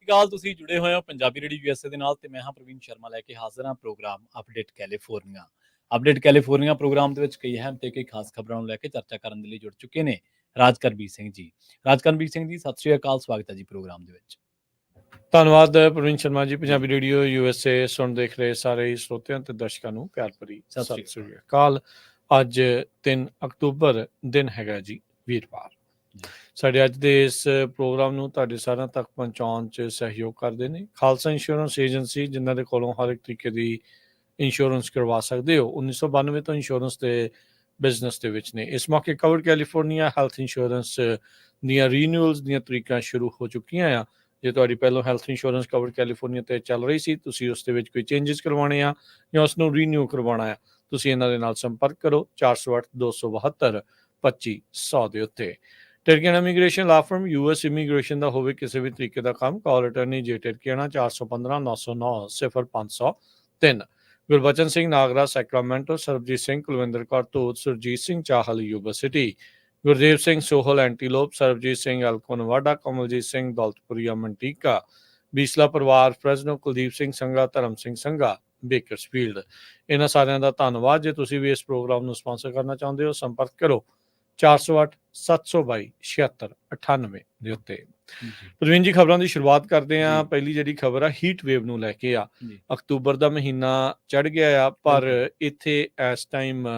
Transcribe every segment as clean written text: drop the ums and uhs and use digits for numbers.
ਗੱਲ ਤੁਸੀਂ ਜੁੜੇ ਹੋਏ ਹੋ ਪੰਜਾਬੀ ਰੇਡੀਓ ਯੂਐਸਏ ਦੇ ਨਾਲ ਤੇ ਮੈਂ ਹਾਂ ਪ੍ਰਵੀਨ ਸ਼ਰਮਾ ਲੈ ਕੇ ਹਾਜ਼ਰ ਹਾਂ ਪ੍ਰੋਗਰਾਮ ਅਪਡੇਟ ਕੈਲੀਫੋਰਨੀਆ ਪ੍ਰੋਗਰਾਮ ਦੇ ਵਿੱਚ ਕਈ ਅਹਿਮ ਤੇ ਕਈ ਖਾਸ ਖਬਰਾਂ ਨੂੰ ਲੈ ਕੇ ਚਰਚਾ ਕਰਨ ਦੇ ਲਈ ਜੁੜ ਚੁੱਕੇ ਨੇ ਰਾਜਕਰਬੀਰ ਸਿੰਘ ਜੀ। ਸਤਿ ਸ਼੍ਰੀ ਅਕਾਲ, ਸਵਾਗਤ ਹੈ ਜੀ ਪ੍ਰੋਗਰਾਮ ਦੇ ਵਿੱਚ। ਧੰਨਵਾਦ ਪ੍ਰਵੀਨ ਸ਼ਰਮਾ ਜੀ। ਪੰਜਾਬੀ ਰੇਡੀਓ ਯੂਐਸਏ ਸੁਣ ਦੇਖ ਰਹੇ ਸਾਰੇ ਸਰੋਤਿਆਂ ਤੇ ਦਰਸ਼ਕਾਂ ਨੂੰ ਪਿਆਰ ਭਰੀ ਸਤਿ ਸ਼੍ਰੀ ਅਕਾਲ। ਅੱਜ 3 ਅਕਤੂਬਰ ਦਿਨ ਹੈਗਾ ਜੀ ਵੀਰਵਾਰ। ਸਾਡੇ ਅੱਜ ਦੇ ਇਸ ਪ੍ਰੋਗਰਾਮ ਨੂੰ ਤੁਹਾਡੇ ਸਾਰਿਆਂ ਤੱਕ ਪਹੁੰਚਾਉਣ 'ਚ ਸਹਿਯੋਗ ਕਰਦੇ ਨੇ ਖਾਲਸਾ ਇੰਸ਼ੋਰੈਂਸ ਏਜੰਸੀ, ਜਿਨ੍ਹਾਂ ਦੇ ਕੋਲੋਂ ਹਰ ਇੱਕ ਤਰੀਕੇ ਦੀ ਇੰਸ਼ੋਰੈਂਸ ਕਰਵਾ ਸਕਦੇ ਹੋ। 1992 ਤੋਂ ਇੰਸ਼ੋਰੈਂਸ ਦੇ ਬਿਜ਼ਨਸ ਦੇ ਵਿੱਚ ਨੇ। ਇਸ ਮੌਕੇ ਕਵਰ ਕੈਲੀਫੋਰਨੀਆ ਹੈਲਥ ਇੰਸ਼ੋਰੈਂਸ ਦੀਆਂ ਰੀਨਿਊਅਲਸ ਦੀਆਂ ਤਰੀਕਾਂ ਸ਼ੁਰੂ ਹੋ ਚੁੱਕੀਆਂ ਆ। ਜੇ ਤੁਹਾਡੀ ਪਹਿਲਾਂ ਹੈਲਥ ਇੰਸ਼ੋਰੈਂਸ ਕਵਰ ਕੈਲੀਫੋਰਨੀਆ 'ਤੇ ਚੱਲ ਰਹੀ ਸੀ, ਤੁਸੀਂ ਉਸ ਦੇ ਵਿੱਚ ਕੋਈ ਚੇਂਜਸ ਕਰਵਾਉਣੇ ਆ ਜਾਂ ਉਸ ਨੂੰ ਰੀਨਿਊ ਕਰਵਾਉਣਾ ਆ, ਤੁਸੀਂ ਇਹਨਾਂ ਦੇ ਨਾਲ ਸੰਪਰਕ ਕਰੋ 408-272-2500 ਦੇ ਉੱਤੇ। Turkiana immigration law firm US immigration ਦਾ ਹੋਵੇ ਕਿਸੇ ਵੀ ਤਰੀਕੇ ਦਾ ਕੰਮ, call attorney J Turkiana 415-909-0503। Gurbachan Singh Nagra Sacramento, Sarabjit Singh Kulwinder Kaur Dhoot, Surjit Singh Chahal Yuba City, Gurdev Singh Sohal Antelope, Sarabjit Singh Elko Nevada, Kamaljit Singh Daulatpuria Manteca, Bisla ਪਰਿਵਾਰ ਫਰੈਜ਼ਨੋ, ਕੁਲਦੀਪ ਸਿੰਘ ਸੰਘਾ, ਧਰਮ ਸਿੰਘ ਸੰਘਾ ਬੇਕਰਸਫੀਲਡ। ਇਹਨਾਂ ਸਾਰਿਆਂ ਦਾ ਧੰਨਵਾਦ। ਜੇ ਤੁਸੀਂ ਵੀ ਇਸ ਪ੍ਰੋਗਰਾਮ ਨੂੰ ਸਪਾਂਸਰ ਕਰਨਾ ਚਾਹੁੰਦੇ ਹੋ, ਸੰਪਰਕ ਕਰੋ 408-722-7698 ਦੇ ਉੱਤੇ। ਪ੍ਰਵੀਨ ਜੀ, ਖਬਰਾਂ ਦੀ ਸ਼ੁਰੂਆਤ ਕਰਦੇ ਹਾਂ। ਪਹਿਲੀ ਜਿਹੜੀ ਖਬਰ ਆ ਹੀਟ ਵੇਵ ਨੂੰ ਲੈ ਕੇ ਆ। ਅਕਤੂਬਰ ਦਾ ਮਹੀਨਾ ਚੜ ਗਿਆ ਆ, ਪਰ ਇੱਥੇ ਇਸ ਟਾਈਮ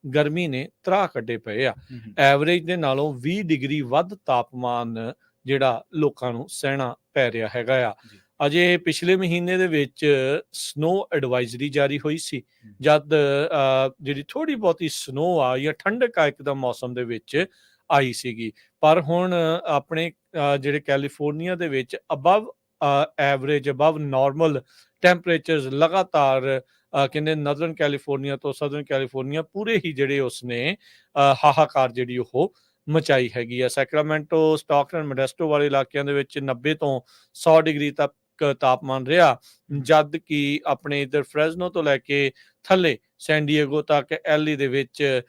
ਗਰਮੀ ਨੇ ਤਰਾਹ ਕੱਢੇ ਪਏ ਆ। ਐਵਰੇਜ ਦੇ ਨਾਲੋਂ 20 ਡਿਗਰੀ ਵੱਧ ਤਾਪਮਾਨ ਜਿਹੜਾ ਲੋਕਾਂ ਨੂੰ ਸਹਿਣਾ ਪੈ ਰਿਹਾ ਹੈਗਾ ਆ। ਅਜੇ ਪਿਛਲੇ ਮਹੀਨੇ ਦੇ ਵਿੱਚ ਸਨੋ ਐਡਵਾਈਜ਼ਰੀ ਜਾਰੀ ਹੋਈ ਸੀ, ਜਦ ਜਿਹੜੀ ਥੋੜੀ ਬਹੁਤੀ ਸਨੋ ਆ ਜਾਂ ਠੰਡਕ ਆ ਇੱਕਦਮ ਮੌਸਮ ਦੇ ਵਿੱਚ ਆਈ ਸੀਗੀ। ਪਰ ਹੁਣ ਆਪਣੇ ਜਿਹੜੇ ਕੈਲੀਫੋਰਨੀਆ ਦੇ ਵਿੱਚ above average, above normal temperatures ਲਗਾਤਾਰ ਕਹਿੰਦੇ ਨਰਦਰਨ ਕੈਲੀਫੋਰਨੀਆ ਤੋਂ ਸਦਰਨ ਕੈਲੀਫੋਰਨੀਆ ਪੂਰੇ ਹੀ ਜਿਹੜੇ ਉਸਨੇ ਹਾਹਾਕਾਰ ਜਿਹੜੀ ਉਹ ਮਚਾਈ ਹੈਗੀ ਆ। ਸੈਕਰਾਮੈਂਟੋ, ਸਟਾਕਟਨ, ਮੋਡੈਸਟੋ ਵਾਲੇ ਇਲਾਕਿਆਂ ਦੇ ਵਿੱਚ 90 ਤੋਂ 100 ਡਿਗਰੀ ਤੱਕ ਤਾਪਮਾਨ ਰਿਹਾ, ਜਦ ਕਿ ਆਪਣੇ ਇੱਧਰ ਫਰੈਜ਼ਨੋ ਤੋਂ ਲੈ ਕੇ ਥੱਲੇ ਸੈਂਡੀਏਗੋ ਤੱਕ ਐਲੀ ਦੇ ਵਿੱਚ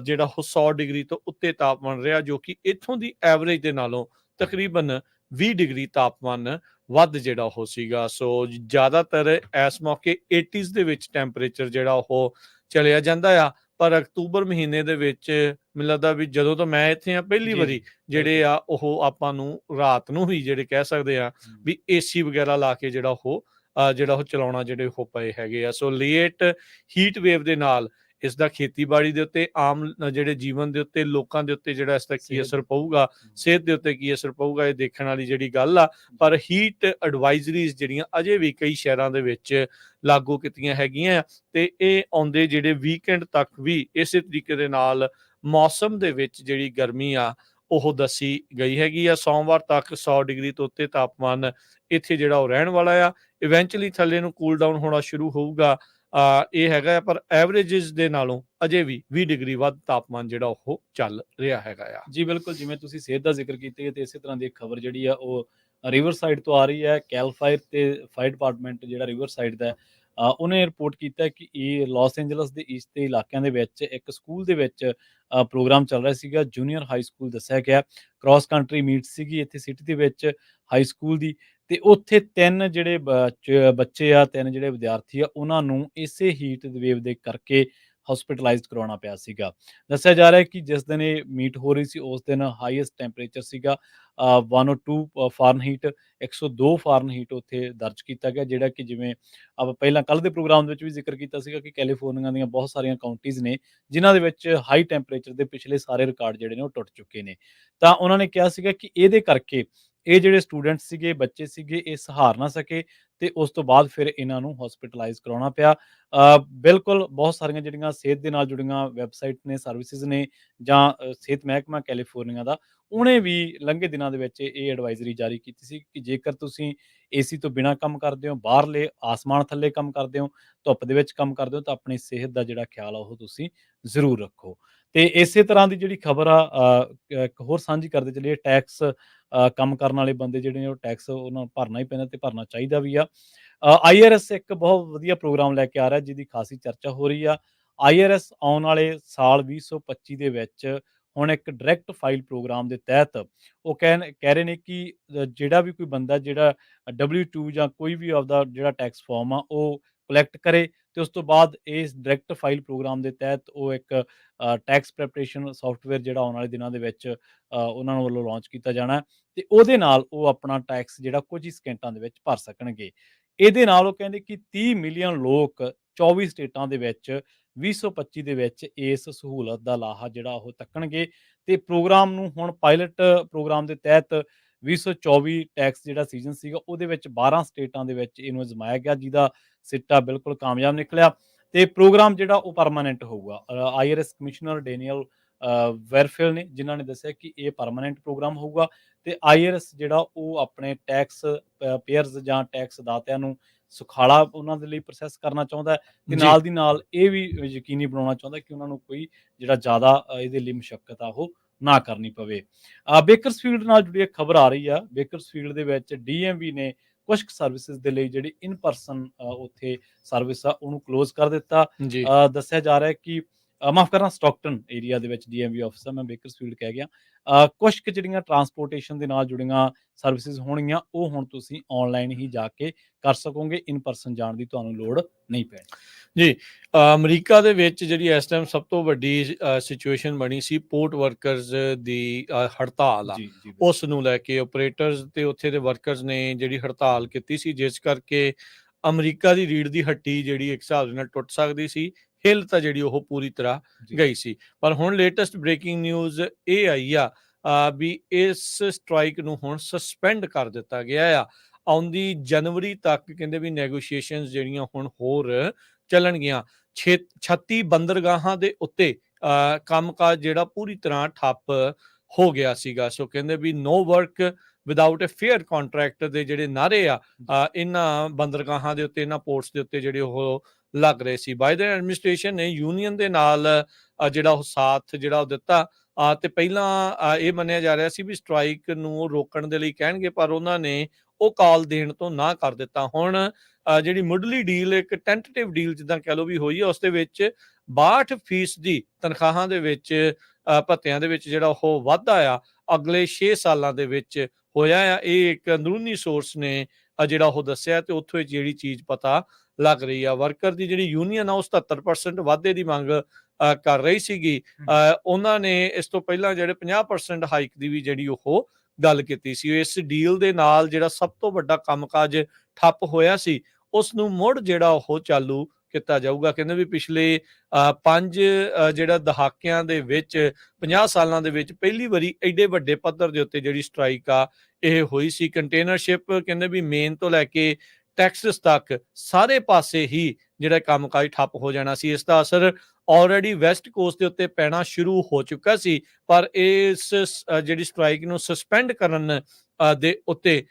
ਜਿਹੜਾ ਉਹ 100 ਡਿਗਰੀ ਤੋਂ ਉੱਤੇ ਤਾਪਮਾਨ ਰਿਹਾ, ਜੋ ਕਿ ਇੱਥੋਂ ਦੀ ਐਵਰੇਜ ਦੇ ਨਾਲੋਂ ਤਕਰੀਬਨ 20 ਡਿਗਰੀ ਤਾਪਮਾਨ ਵੱਧ ਜਿਹੜਾ ਉਹ ਸੀਗਾ। ਸੋ ਜ਼ਿਆਦਾਤਰ ਇਸ ਮੌਕੇ 80s ਦੇ ਵਿੱਚ ਟੈਂਪਰੇਚਰ ਜਿਹੜਾ ਉਹ ਚਲਿਆ ਜਾਂਦਾ ਆ। ਪਰ ਅਕਤੂਬਰ ਮਹੀਨੇ ਦੇ ਵਿੱਚ ਮੈਨੂੰ ਲੱਗਦਾ ਵੀ ਜਦੋਂ ਤੋਂ ਮੈਂ ਇੱਥੇ ਆ ਪਹਿਲੀ ਵਾਰੀ ਜਿਹੜੇ ਆ ਉਹ ਆਪਾਂ ਨੂੰ ਰਾਤ ਨੂੰ ਹੀ ਜਿਹੜੇ ਕਹਿ ਸਕਦੇ ਆ ਵੀ AC ਵਗੈਰਾ ਲਾ ਕੇ ਜਿਹੜਾ ਉਹ ਚਲਾਉਣਾ ਜਿਹੜੇ ਉਹ ਪਏ ਹੈਗੇ ਆ। ਸੋ ਲੇਟ ਹੀਟ ਵੇਵ ਦੇ ਨਾਲ ਇਸ ਦਾ ਖੇਤੀਬਾੜੀ ਦੇ ਉੱਤੇ, ਆਮ ਜਿਹੜੇ ਜੀਵਨ ਦੇ ਉੱਤੇ, ਲੋਕਾਂ ਦੇ ਉੱਤੇ ਜਿਹੜਾ ਇਸ ਦਾ ਕੀ ਅਸਰ ਪਊਗਾ, ਸਿਹਤ ਦੇ ਉੱਤੇ ਕੀ ਅਸਰ ਪਊਗਾ, ਇਹ ਦੇਖਣ ਵਾਲੀ ਜਿਹੜੀ ਗੱਲ ਆ। ਪਰ ਹੀਟ ਐਡਵਾਈਜ਼ਰੀਜ਼ ਜਿਹੜੀਆਂ ਅਜੇ ਵੀ ਕਈ ਸ਼ਹਿਰਾਂ ਦੇ ਵਿੱਚ ਲਾਗੂ ਕੀਤੀਆਂ ਹੈਗੀਆਂ ਤੇ ਇਹ ਆਉਂਦੇ ਜਿਹੜੇ ਵੀਕਐਂਡ ਤੱਕ ਵੀ ਇਸੇ ਤਰੀਕੇ ਦੇ ਨਾਲ ਮੌਸਮ ਦੇ ਵਿੱਚ ਜਿਹੜੀ ਗਰਮੀ ਆ ਉਹ ਦੱਸੀ ਗਈ ਹੈਗੀ ਆ। ਸੋਮਵਾਰ ਤੱਕ 100 ਡਿਗਰੀ ਤੋਂ ਉੱਤੇ ਤਾਪਮਾਨ ਇੱਥੇ ਜਿਹੜਾ ਉਹ ਰਹਿਣ ਵਾਲਾ ਆ। ਇਵੈਂਚੁਅਲੀ ਥੱਲੇ ਨੂੰ ਕੂਲ ਡਾਊਨ ਹੋਣਾ ਸ਼ੁਰੂ ਹੋਊਗਾ, ਇਹ ਹੈਗਾ। ਪਰ ਐਵਰੇਜਸ ਦੇ ਨਾਲੋਂ ਅਜੇ ਵੀ 20 ਡਿਗਰੀ ਵੱਧ ਤਾਪਮਾਨ ਜਿਹੜਾ ਉਹ ਚੱਲ ਰਿਹਾ ਹੈਗਾ ਆ। ਜੀ ਬਿਲਕੁਲ, ਜਿਵੇਂ ਤੁਸੀਂ ਸਿਹਤ ਦਾ ਜ਼ਿਕਰ ਕੀਤਾ ਤੇ ਇਸੇ ਤਰ੍ਹਾਂ ਦੀ ਖਬਰ ਜਿਹੜੀ ਆ ਉਹ ਰਿਵਰ ਸਾਈਡ ਤੋਂ ਆ ਰਹੀ ਹੈ। ਕੈਲ ਫਾਇਰ ਤੇ ਫਾਇਰ ਡਿਪਾਰਟਮੈਂਟ ਜਿਹੜਾ ਰਿਵਰ ਸਾਈਡ ਦਾ ਉਹਨੇ ਰਿਪੋਰਟ ਕੀਤਾ ਕਿ ਇਹ ਲਾਸ ਐਂਜਲਸ ਦੇ ਈਸਟ ਦੇ ਇਲਾਕਿਆਂ ਦੇ ਵਿੱਚ ਇੱਕ ਸਕੂਲ ਦੇ ਵਿੱਚ ਪ੍ਰੋਗਰਾਮ ਚੱਲ ਰਿਹਾ ਸੀਗਾ, ਜੂਨੀਅਰ ਹਾਈ ਸਕੂਲ ਦੱਸਿਆ ਗਿਆ। ਕ੍ਰਾਸ ਕੰਟਰੀ ਮੀਟ ਸੀਗੀ ਇੱਥੇ ਸਿਟੀ ਦੇ ਵਿੱਚ ਹਾਈ ਸਕੂਲ ਦੀ, ਤੇ ਉੱਥੇ 3 ਜਿਹੜੇ ਬੱਚੇ ਆ, 3 ਜਿਹੜੇ ਵਿਦਿਆਰਥੀ ਆ, ਉਹਨਾਂ ਨੂੰ ਇਸੇ ਹੀਟ ਵੇਵ ਦੇ ਕਰਕੇ ਹਸਪੀਟਲਾਈਜ਼ਡ ਕਰਵਾਉਣਾ ਪਿਆ ਸੀਗਾ। ਦੱਸਿਆ ਜਾ ਰਿਹਾ ਹੈ ਕਿ ਜਿਸ ਦਿਨ ਇਹ ਮੀਟ ਹੋ ਰਹੀ ਸੀ ਉਸ ਦਿਨ ਹਾਈਐਸਟ ਟੈਂਪਰੇਚਰ ਸੀਗਾ 102 ਫਾਰਨਹੀਟ, 102 ਫਾਰਨਹੀਟ ਉੱਥੇ ਦਰਜ ਕੀਤਾ ਗਿਆ, ਜਿਹੜਾ ਕਿ ਜਿਵੇਂ ਆਪਾਂ ਪਹਿਲਾਂ ਕੱਲ੍ਹ ਦੇ ਪ੍ਰੋਗਰਾਮ ਦੇ ਵਿੱਚ ਵੀ ਜ਼ਿਕਰ ਕੀਤਾ ਸੀਗਾ ਕਿ ਕੈਲੀਫੋਰਨੀਆ ਦੀਆਂ ਬਹੁਤ ਸਾਰੀਆਂ ਕਾਉਂਟੀਜ਼ ਨੇ ਜਿਨ੍ਹਾਂ ਦੇ ਵਿੱਚ ਹਾਈ ਟੈਂਪਰੇਚਰ ਦੇ ਪਿਛਲੇ ਸਾਰੇ ਰਿਕਾਰਡ ਜਿਹੜੇ ਨੇ ਉਹ ਟੁੱਟ ਚੁੱਕੇ ਨੇ। ਤਾਂ ਉਹਨਾਂ ਨੇ ਕਿਹਾ ਸੀਗਾ ਕਿ ਇਹਦੇ ਕਰਕੇ ਇਹ ਜਿਹੜੇ ਸਟੂਡੈਂਟ ਸੀਗੇ, ਬੱਚੇ ਸੀਗੇ, ਇਹ ਸਹਾਰ ਨਾ ਸਕੇ ਤੇ ਉਸ ਤੋਂ ਬਾਅਦ ਫਿਰ ਇਹਨਾਂ ਨੂੰ ਹਸਪੀਟਲਾਈਜ਼ ਕਰਾਉਣਾ ਪਿਆ। ਬਿਲਕੁਲ ਬਹੁਤ ਸਾਰੀਆਂ ਜਿਹੜੀਆਂ ਸਿਹਤ ਦੇ ਨਾਲ ਜੁੜੀਆਂ ਵੈਬਸਾਈਟ ਨੇ, ਸਰਵਿਸਿਜ਼ ਨੇ, ਜਾਂ ਸਿਹਤ ਮਹਿਕਮਾ ਕੈਲੀਫੋਰਨੀਆ ਦਾ, ਉਹਨੇ ਵੀ ਲੰਘੇ ਦਿਨਾਂ ਦੇ ਵਿੱਚ ਇਹ ਐਡਵਾਈਜ਼ਰੀ ਜਾਰੀ ਕੀਤੀ ਸੀ ਕਿ ਜੇਕਰ ਤੁਸੀਂ AC ਤੋਂ ਬਿਨਾਂ ਕੰਮ ਕਰਦੇ ਹੋ, ਬਾਹਰਲੇ ਆਸਮਾਨ ਥੱਲੇ ਕੰਮ ਕਰਦੇ ਹੋ, ਧੁੱਪ ਦੇ ਵਿੱਚ ਕੰਮ ਕਰਦੇ ਹੋ, ਤਾਂ ਆਪਣੀ ਸਿਹਤ ਦਾ ਜਿਹੜਾ ਖਿਆਲ ਆ ਉਹ ਤੁਸੀਂ ਜ਼ਰੂਰ ਰੱਖੋ। ਤੇ ਇਸੇ ਤਰ੍ਹਾਂ ਦੀ ਜਿਹੜੀ ਖਬਰ ਆ ਇੱਕ ਹੋਰ ਸਾਂਝੀ ਕਰਦੇ ਚੱਲੀਏ। ਟੈਕਸ ਕੰਮ ਕਰਨ ਵਾਲੇ ਬੰਦੇ ਜਿਹੜੇ ਨੇ ਉਹ ਟੈਕਸ ਉਹਨਾਂ ਨੂੰ ਭਰਨਾ ਹੀ ਪੈਂਦਾ ਤੇ ਭਰਨਾ ਚਾਹੀਦਾ ਵੀ ਆ। IRS ਇੱਕ ਬਹੁਤ ਵਧੀਆ ਪ੍ਰੋਗਰਾਮ ਲੈ ਕੇ ਆ ਰਿਹਾ ਜਿਹਦੀ ਖਾਸੀ ਚਰਚਾ ਹੋ ਰਹੀ ਆ। IRS ਆਉਣ ਵਾਲੇ ਸਾਲ 2025 ਦੇ ਵਿੱਚ ਹੁਣ ਇੱਕ ਡਾਇਰੈਕਟ ਫਾਈਲ ਪ੍ਰੋਗਰਾਮ ਦੇ ਤਹਿਤ ਉਹ ਕਹਿ ਰਹੇ ਨੇ ਕਿ ਜਿਹੜਾ ਵੀ ਕੋਈ ਬੰਦਾ ਜਿਹੜਾ W2 ਜਾਂ ਕੋਈ ਵੀ ਆਪਦਾ ਜਿਹੜਾ ਟੈਕਸ ਫਾਰਮ ਆ ਉਹ ਕਲੈਕਟ ਕਰੇ ਤੇ ਉਸ ਤੋਂ ਬਾਅਦ ਇਸ ਡਾਇਰੈਕਟ ਫਾਈਲ ਪ੍ਰੋਗਰਾਮ ਦੇ ਤਹਿਤ ਉਹ ਇੱਕ ਟੈਕਸ ਪ੍ਰੈਪਰੇਸ਼ਨ ਸੌਫਟਵੇਅਰ ਜਿਹੜਾ ਆਉਣ ਵਾਲੇ ਦਿਨਾਂ ਦੇ ਵਿੱਚ ਉਹਨਾਂ ਨੂੰ ਵੱਲੋਂ ਲਾਂਚ ਕੀਤਾ ਜਾਣਾ ਤੇ ਉਹਦੇ ਨਾਲ ਉਹ ਆਪਣਾ ਟੈਕਸ ਜਿਹੜਾ ਕੁਝ ਹੀ ਸਕਿੰਟਾਂ ਦੇ ਵਿੱਚ ਭਰ ਸਕਣਗੇ। ਇਹਦੇ ਨਾਲ ਉਹ ਕਹਿੰਦੇ ਕਿ 30 ਮਿਲੀਅਨ ਲੋਕ 24 ਸਟੇਟਾਂ ਦੇ ਵਿੱਚ 2025 ਦੇ ਵਿੱਚ ਇਸ ਸਹੂਲਤ ਦਾ ਲਾਹਾ ਜਿਹੜਾ ਉਹ ਤੱਕਣਗੇ ਤੇ ਪ੍ਰੋਗਰਾਮ ਨੂੰ ਹੁਣ ਪਾਇਲਟ ਪ੍ਰੋਗਰਾਮ ਦੇ ਤਹਿਤ 2024 ਟੈਕਸ ਜਿਹੜਾ ਸੀਜ਼ਨ ਸੀਗਾ ਉਹਦੇ ਵਿੱਚ 12 ਸਟੇਟਾਂ ਦੇ ਵਿੱਚ ਇਹਨੂੰ ਅਜ਼ਮਾਇਆ ਗਿਆ ਜਿਹਦਾ ਸਿੱਟਾ ਬਿਲਕੁਲ ਕਾਮਯਾਬ ਨਿਕਲਿਆ ਤੇ ਪ੍ਰੋਗਰਾਮ ਜਿਹੜਾ ਉਹ ਪਰਮਾਨੈਂਟ ਹੋਊਗਾ। ਆਈਆਰਐਸ ਕਮਿਸ਼ਨਰ ਡੈਨੀਅਲ ਵੈਰਫਿਲ ਨੇ ਜਿਨ੍ਹਾਂ ਨੇ ਦੱਸਿਆ ਕਿ ਇਹ ਪਰਮਾਨੈਂਟ ਪ੍ਰੋਗਰਾਮ ਹੋਊਗਾ ਤੇ ਆਈਆਰਐਸ ਜਿਹੜਾ ਉਹ ਆਪਣੇ ਟੈਕਸ ਪੇਅਰਸ ਜਾਂ ਟੈਕਸ ਦਾਤਿਆਂ ਨੂੰ ਸੁਖਾਲਾ ਉਹਨਾਂ ਦੇ ਲਈ ਪ੍ਰੋਸੈਸ ਕਰਨਾ ਚਾਹੁੰਦਾ ਹੈ ਤੇ ਨਾਲ ਦੀ ਨਾਲ ਇਹ ਵੀ ਯਕੀਨੀ ਬਣਾਉਣਾ ਚਾਹੁੰਦਾ ਕਿ ਉਹਨਾਂ ਨੂੰ ਕੋਈ ਜਿਹੜਾ ਜ਼ਿਆਦਾ ਇਹਦੇ ਲਈ ਮੁਸ਼ੱਕਤ ਆ ਉਹ ਨਾ ਕਰਨੀ ਪਵੇ। ਬੇਕਰਸਫੀਲਡ ਨਾਲ ਜੁੜੀ ਇੱਕ ਖਬਰ ਆ ਰਹੀ ਆ। ਬੇਕਰਸਫੀਲਡ ਦੇ ਵਿੱਚ ਡੀਐਮਵੀ ਨੇ ਕੁਝ ਸਰਵਿਸਿਜ਼ ਦੇ ਲਈ ਜਿਹੜੀ ਇਨ ਪਰਸਨ ਉੱਥੇ ਸਰਵਿਸ ਆ ਉਹਨੂੰ ਕਲੋਜ਼ ਕਰ ਦਿੱਤਾ। ਦੱਸਿਆ ਜਾ ਰਿਹਾ ਹੈ ਕਿ ਮਾਫ ਕਰਨਾ ਸਟਾਕਟਨ ਏਰੀਆ ਦੇ ਵਿੱਚ ਡੀਐਮਵੀ ਆਫਿਸ ਆ, ਮੈਂ ਬੇਕਰਸਫੀਲਡ ਕਹਿ ਗਿਆ। ਕੁਛ ਕੁ ਜਿਹੜੀਆਂ ਟਰਾਂਸਪੋਰਟੇਸ਼ਨ ਦੇ ਨਾਲ ਜੁੜੀਆਂ ਸਰਵਿਸਿਜ਼ ਹੋਣਗੀਆਂ ਉਹ ਹੁਣ ਤੁਸੀਂ ਆਨਲਾਈਨ ਹੀ ਜਾ ਕੇ ਕਰ ਸਕੋਗੇ, ਇਨ ਪਰਸਨ ਜਾਣ ਦੀ ਤੁਹਾਨੂੰ ਲੋੜ ਨਹੀਂ ਪੈਣੀ। ਜੀ ਅਮਰੀਕਾ ਦੇ ਵਿੱਚ ਜਿਹੜੀ ਇਸ ਟਾਈਮ ਸਭ ਤੋਂ ਵੱਡੀ ਸਿਚੁਏਸ਼ਨ ਬਣੀ ਸੀ ਪੋਰਟ ਵਰਕਰਸ ਦੀ ਹੜਤਾਲ ਆ, ਉਸ ਨੂੰ ਲੈ ਕੇ ਆਪਰੇਟਰਸ ਤੇ ਉੱਥੇ ਦੇ ਵਰਕਰਸ ਨੇ ਜਿਹੜੀ ਹੜਤਾਲ ਕੀਤੀ ਸੀ, ਜਿਸ ਕਰਕੇ ਅਮਰੀਕਾ ਦੀ ਰੀੜ ਦੀ ਹੱਡੀ ਜਿਹੜੀ ਇੱਕ ਹਿਸਾਬ ਦੇ ਨਾਲ ਟੁੱਟ ਸਕਦੀ ਸੀ। ਹਿੱਲ ਤਾਂ ਜਿਹੜੀ ਉਹ ਪੂਰੀ ਤਰ੍ਹਾਂ ਗਈ ਸੀ, ਪਰ ਹੁਣ ਲੇਟੈਸਟ ਬ੍ਰੇਕਿੰਗ ਨਿਊਜ਼ ਇਹ ਆਈ ਆ ਵੀ ਇਸ ਸਟ੍ਰਾਈਕ ਨੂੰ ਹੁਣ ਸਸਪੈਂਡ ਕਰ ਦਿੱਤਾ ਗਿਆ ਆ। ਆਉਂਦੀ ਜਨਵਰੀ ਤੱਕ ਕਹਿੰਦੇ ਵੀ ਨੈਗੋਸ਼ੀਏਸ਼ਨਸ ਜਿਹੜੀਆਂ ਹੁਣ ਹੋਰ ਚੱਲਣਗੀਆਂ। 36 ਬੰਦਰਗਾਹਾਂ ਦੇ ਉੱਤੇ ਕੰਮਕਾਜ ਜਿਹੜਾ ਪੂਰੀ ਤਰ੍ਹਾਂ ਠੱਪ ਹੋ ਗਿਆ ਸੀਗਾ। ਸੋ ਕਹਿੰਦੇ ਵੀ no work without a fair contract ਦੇ ਜਿਹੜੇ ਨਾਅਰੇ ਆ ਇਹਨਾਂ ਬੰਦਰਗਾਹਾਂ ਦੇ ਉੱਤੇ, ਇਹਨਾਂ ਪੋਰਟਸ ਦੇ ਉੱਤੇ ਜਿਹੜੇ ਉਹ ਲੱਗ ਰਹੇ ਸੀ। ਬਾਈਡਨ ਐਡਮਿਨਿਸਟ੍ਰੇਸ਼ਨ ਨੇ ਯੂਨੀਅਨ ਦੇ ਨਾਲ ਜਿਹੜਾ ਉਹ ਸਾਥ ਜਿਹੜਾ ਉਹ ਦਿੱਤਾ ਤੇ ਪਹਿਲਾਂ ਇਹ ਮੰਨਿਆ ਜਾ ਰਿਹਾ ਸੀ ਵੀ ਸਟ੍ਰਾਈਕ ਨੂੰ ਰੋਕਣ ਦੇ ਲਈ ਕਹਿਣਗੇ, ਪਰ ਉਹਨਾਂ ਨੇ ਉਹ ਕਾਲ ਦੇਣ ਤੋਂ ਨਾ ਕਰ ਦਿੱਤਾ। ਹੁਣ ਜਿਹੜੀ ਮੁੱਢਲੀ ਡੀਲ, ਇੱਕ ਟੈਂਟੇਟਿਵ ਡੀਲ ਜਿੱਦਾਂ ਕਹਿ ਲਓ ਵੀ ਹੋਈ ਹੈ, ਉਸ ਦੇ ਵਿੱਚ 62% ਦੀ ਤਨਖਾਹਾਂ ਦੇ ਵਿੱਚ ਭੱਤਿਆਂ ਦੇ ਵਿੱਚ ਜਿਹੜਾ ਉਹ ਵਾਧਾ ਆ ਅਗਲੇ 6 ਸਾਲਾਂ ਦੇ ਵਿੱਚ ਹੋਇਆ ਆ। ਇਹ ਇੱਕ ਅੰਦਰੂਨੀ ਸੋਰਸ ਨੇ ਜਿਹੜਾ ਉਹ ਦੱਸਿਆ ਤੇ ਉੱਥੋਂ ਜਿਹੜੀ ਚੀਜ਼ ਪਤਾ ਲੱਗ ਰਹੀ ਆ। ਵਰਕਰ ਦੀ ਜਿਹੜੀ ਯੂਨੀਅਨ ਆ ਉਹ 77% ਵਾਧੇ ਦੀ ਮੰਗ ਕਰ ਰਹੀ ਸੀਗੀ। ਉਹਨਾਂ ਨੇ ਇਸ ਤੋਂ ਪਹਿਲਾਂ ਜਿਹੜੇ 50% ਹਾਈਕ ਦੀ ਵੀ ਜਿਹੜੀ ਉਹ ਗੱਲ ਕੀਤੀ ਸੀ। ਇਸ ਡੀਲ ਦੇ ਨਾਲ ਜਿਹੜਾ ਸਭ ਤੋਂ ਵੱਡਾ ਕੰਮਕਾਜ ਠੱਪ ਹੋਇਆ ਸੀ ਉਸ ਨੂੰ ਮੁੜ ਜਿਹੜਾ ਉਹ ਚਾਲੂ ਕੀਤਾ ਜਾਊਗਾ। ਕਹਿੰਦੇ ਵੀ ਪਿਛਲੇ 5 ਜਿਹੜਾ ਦਹਾਕਿਆਂ ਦੇ ਵਿੱਚ 50 ਸਾਲਾਂ ਦੇ ਵਿੱਚ ਪਹਿਲੀ ਵਾਰੀ ਐਡੇ ਵੱਡੇ ਪੱਧਰ ਦੇ ਉੱਤੇ ਜਿਹੜੀ ਸਟ੍ਰਾਈਕ ਆ ਇਹ ਹੋਈ ਸੀ। ਕੰਟੇਨਰਸ਼ਿਪ ਕਹਿੰਦੇ ਵੀ ਮੇਨ ਤੋਂ ਲੈ ਕੇ ਟੈਕਸਸ ਤੱਕ ਸਾਰੇ ਪਾਸੇ ਹੀ ਜਿਹੜਾ ਕੰਮਕਾਜ ਠੱਪ ਹੋ ਜਾਣਾ ਸੀ। ਇਸ ਦਾ ਅਸਰ ਆਲਰੇਡੀ ਵੈਸਟ ਕੋਸਟ ਦੇ ਉੱਤੇ ਪੈਣਾ ਸ਼ੁਰੂ ਹੋ ਚੁੱਕਾ ਸੀ, ਪਰ ਇਸ ਜਿਹੜੀ ਸਟ੍ਰਾਈਕ ਨੂੰ ਸਸਪੈਂਡ ਕਰਨ ਦੇ ਉੱਤੇ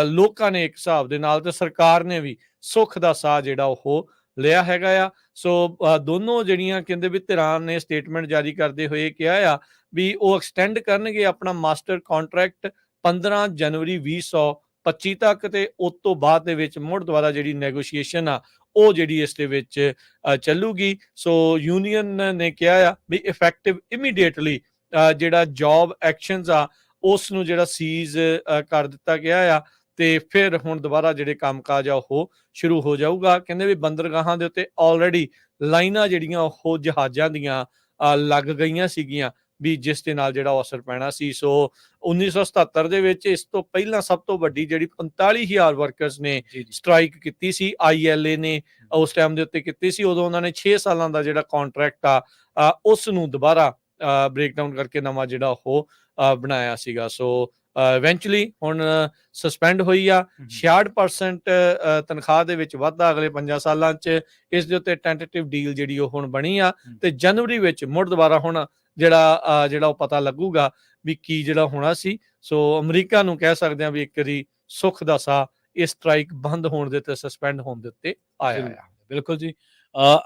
ਲੋਕਾਂ ਨੇ ਇੱਕ ਹਿਸਾਬ ਦੇ ਨਾਲ ਤੇ ਸਰਕਾਰ ਨੇ ਵੀ ਸੁੱਖ ਦਾ ਸਾਹ ਜਿਹੜਾ ਉਹ ਲਿਆ ਹੈਗਾ ਆ। ਸੋ ਦੋਨੋਂ ਜਿਹੜੀਆਂ ਕਹਿੰਦੇ ਵੀ ਧਿਰਾਂ ਨੇ ਸਟੇਟਮੈਂਟ ਜਾਰੀ ਕਰਦੇ ਹੋਏ ਕਿਹਾ ਆ ਵੀ ਉਹ ਐਕਸਟੈਂਡ ਕਰਨਗੇ ਆਪਣਾ ਮਾਸਟਰ ਕੰਟਰੈਕਟ 15 ਜਨਵਰੀ 2025 ਤੱਕ ਤੇ ਉਸ ਤੋਂ ਬਾਅਦ ਦੇ ਵਿੱਚ ਮੁੜ ਦੁਬਾਰਾ ਜਿਹੜੀ ਨੈਗੋਸ਼ੀਏਸ਼ਨ ਆ ਉਹ ਜਿਹੜੀ ਇਸ ਦੇ ਵਿੱਚ ਚੱਲੂਗੀ। ਸੋ ਯੂਨੀਅਨ ਨੇ ਕਿਹਾ ਆ ਵੀ ਇਫੈਕਟਿਵ ਇਮੀਡੀਏਟਲੀ ਜਿਹੜਾ ਜੌਬ ਐਕਸ਼ਨਸ ਆ ਉਸ ਨੂੰ ਜਿਹੜਾ ਸੀਜ਼ ਕਰ ਦਿੱਤਾ ਗਿਆ ਆ ਤੇ ਫਿਰ ਹੁਣ ਦੁਬਾਰਾ ਜਿਹੜੇ ਕੰਮਕਾਜ ਆ ਉਹ ਸ਼ੁਰੂ ਹੋ ਜਾਊਗਾ। ਕਹਿੰਦੇ ਵੀ ਬੰਦਰਗਾਹਾਂ ਦੇ ਉੱਤੇ ਆਲਰੇਡੀ ਲਾਈਨਾਂ ਜਿਹੜੀਆਂ ਉਹ ਜਹਾਜ਼ਾਂ ਦੀਆਂ ਲੱਗ ਗਈਆਂ ਸੀਗੀਆਂ ਵੀ ਜਿਸ ਦੇ ਨਾਲ ਜਿਹੜਾ ਅਸਰ ਪੈਣਾ ਸੀ। ਸੋ 1977 ਦੇ ਵਿੱਚ ਇਸ ਤੋਂ ਪਹਿਲਾਂ ਸਭ ਤੋਂ ਵੱਡੀ ਜਿਹੜੀ 45,000 ਵਰਕਰਸ ਨੇ ਸਟ੍ਰਾਈਕ ਕੀਤੀ ਸੀ, ILA ਨੇ ਉਸ ਟਾਈਮ ਦੇ ਉੱਤੇ ਕੀਤੀ ਸੀ। ਉਦੋਂ ਉਹਨਾਂ ਨੇ 6 ਸਾਲਾਂ ਦਾ ਜਿਹੜਾ ਕੰਟਰੈਕਟ ਆ ਉਸ ਨੂੰ ਦੁਬਾਰਾ ਬ੍ਰੇਕਡਾਊਨ ਕਰਕੇ ਨਵਾਂ ਜਿਹੜਾ ਉਹ ਬਣਾਇਆ ਸੀਗਾ। ਸੋ ਇਵੈਂਚੁਅਲੀ ਹੁਣ ਸਸਪੈਂਡ ਹੋਈ ਆ। 66% ਤਨਖਾਹ ਦੇ ਵਿੱਚ ਵਾਧਾ ਅਗਲੇ 5 ਸਾਲਾਂ 'ਚ, ਇਸ ਦੇ ਉੱਤੇ ਟੈਂਟੇਟਿਵ ਡੀਲ ਜਿਹੜੀ ਉਹ ਹੁਣ ਬਣੀ ਆ ਤੇ ਜਨਵਰੀ ਵਿੱਚ ਮੁੜ ਦੁਬਾਰਾ ਹੁਣ ਜਿਹੜਾ ਉਹ ਪਤਾ ਲੱਗੂਗਾ ਵੀ ਕੀ ਜਿਹੜਾ ਹੋਣਾ ਸੀ। ਸੋ ਅਮਰੀਕਾ ਨੂੰ ਕਹਿ ਸਕਦੇ ਹਾਂ ਵੀ ਇੱਕ ਵਾਰੀ ਸੁੱਖ ਦਾ ਸਾਹ ਇਸ ਸਟ੍ਰਾਈਕ ਬੰਦ ਹੋਣ ਦੇ ਤੇ ਸਸਪੈਂਡ ਹੋਣ ਦੇ ਉੱਤੇ ਆਇਆ ਆ। ਬਿਲਕੁਲ ਜੀ।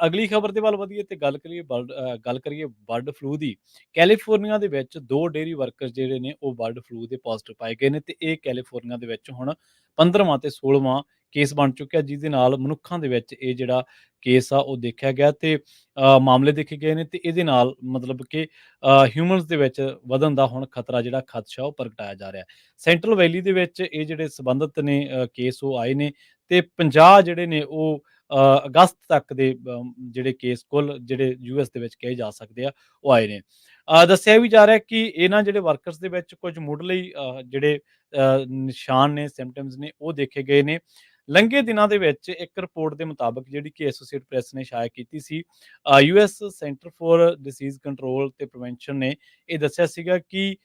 ਅਗਲੀ ਖਬਰ ਦੇ ਵੱਲ ਵਧੀਏ ਤੇ ਗੱਲ ਕਰੀਏ ਬਰਡ ਫਲੂ ਦੀ। ਕੈਲੀਫੋਰਨੀਆ ਦੇ ਵਿੱਚ 2 ਡੇਅਰੀ ਵਰਕਰ ਜਿਹੜੇ ਨੇ ਉਹ ਬਰਡ ਫਲੂ ਦੇ ਪੋਜ਼ਿਟਿਵ ਪਾਏ ਗਏ ਨੇ ਤੇ ਇਹ ਕੈਲੀਫੋਰਨੀਆ ਦੇ ਵਿੱਚ ਹੁਣ 15ਵਾਂ ਤੇ 16ਵਾਂ ਕੇਸ ਬਣ ਚੁੱਕਿਆ, ਜਿਹਦੇ ਨਾਲ ਮਨੁੱਖਾਂ ਦੇ ਵਿੱਚ ਇਹ ਜਿਹੜਾ ਕੇਸ ਆ ਉਹ ਦੇਖਿਆ ਗਿਆ ਤੇ ਮਾਮਲੇ ਦੇਖੇ ਗਏ ਨੇ ਤੇ ਇਹਦੇ ਨਾਲ ਮਤਲਬ ਕਿ ਹਿਊਮਨਸ ਦੇ ਵਿੱਚ ਵਧਣ ਦਾ ਹੁਣ ਖਤਰਾ ਜਿਹੜਾ ਖਦਸ਼ਾ ਉਹ ਪ੍ਰਗਟਾਇਆ ਜਾ ਰਿਹਾ ਹੈ। ਸੈਂਟਰਲ ਵੈਲੀ ਦੇ ਵਿੱਚ ਇਹ ਜਿਹੜੇ ਸੰਬੰਧਿਤ ਨੇ ਕੇਸ ਉਹ ਆਏ ਨੇ ਤੇ 50 ਜਿਹੜੇ ਨੇ ਉਹ ਅਗਸਤ ਤੱਕ ਦੇ ਜਿਹੜੇ ਕੇਸ ਕੁੱਲ ਜਿਹੜੇ ਯੂਐਸ ਦੇ ਵਿੱਚ ਕਹੇ ਜਾ ਸਕਦੇ ਆ ਉਹ ਆਏ ਨੇ। ਦੱਸਿਆ ਵੀ ਜਾ ਰਿਹਾ ਕਿ ਇਹਨਾਂ ਜਿਹੜੇ ਵਰਕਰਸ ਦੇ ਵਿੱਚ ਕੁਝ ਮੁੱਢਲੇ ਜਿਹੜੇ ਨਿਸ਼ਾਨ ਨੇ, ਸਿੰਪਟਮਸ ਨੇ ਉਹ ਦੇਖੇ ਗਏ ਨੇ। ਲੰਘੇ ਦਿਨਾਂ ਦੇ ਵਿੱਚ ਇੱਕ ਰਿਪੋਰਟ ਦੇ ਮੁਤਾਬਕ ਜਿਹੜੀ ਕਿ ਐਸੋਸੀਏਟ ਪ੍ਰੈਸ ਨੇ ਸ਼ਾਇਆ ਕੀਤੀ ਸੀ, US center for disease control ਤੇ ਪ੍ਰੀਵੈਂਸ਼ਨ ਨੇ ਇਹ ਦੱਸਿਆ ਸੀਗਾ ਕਿ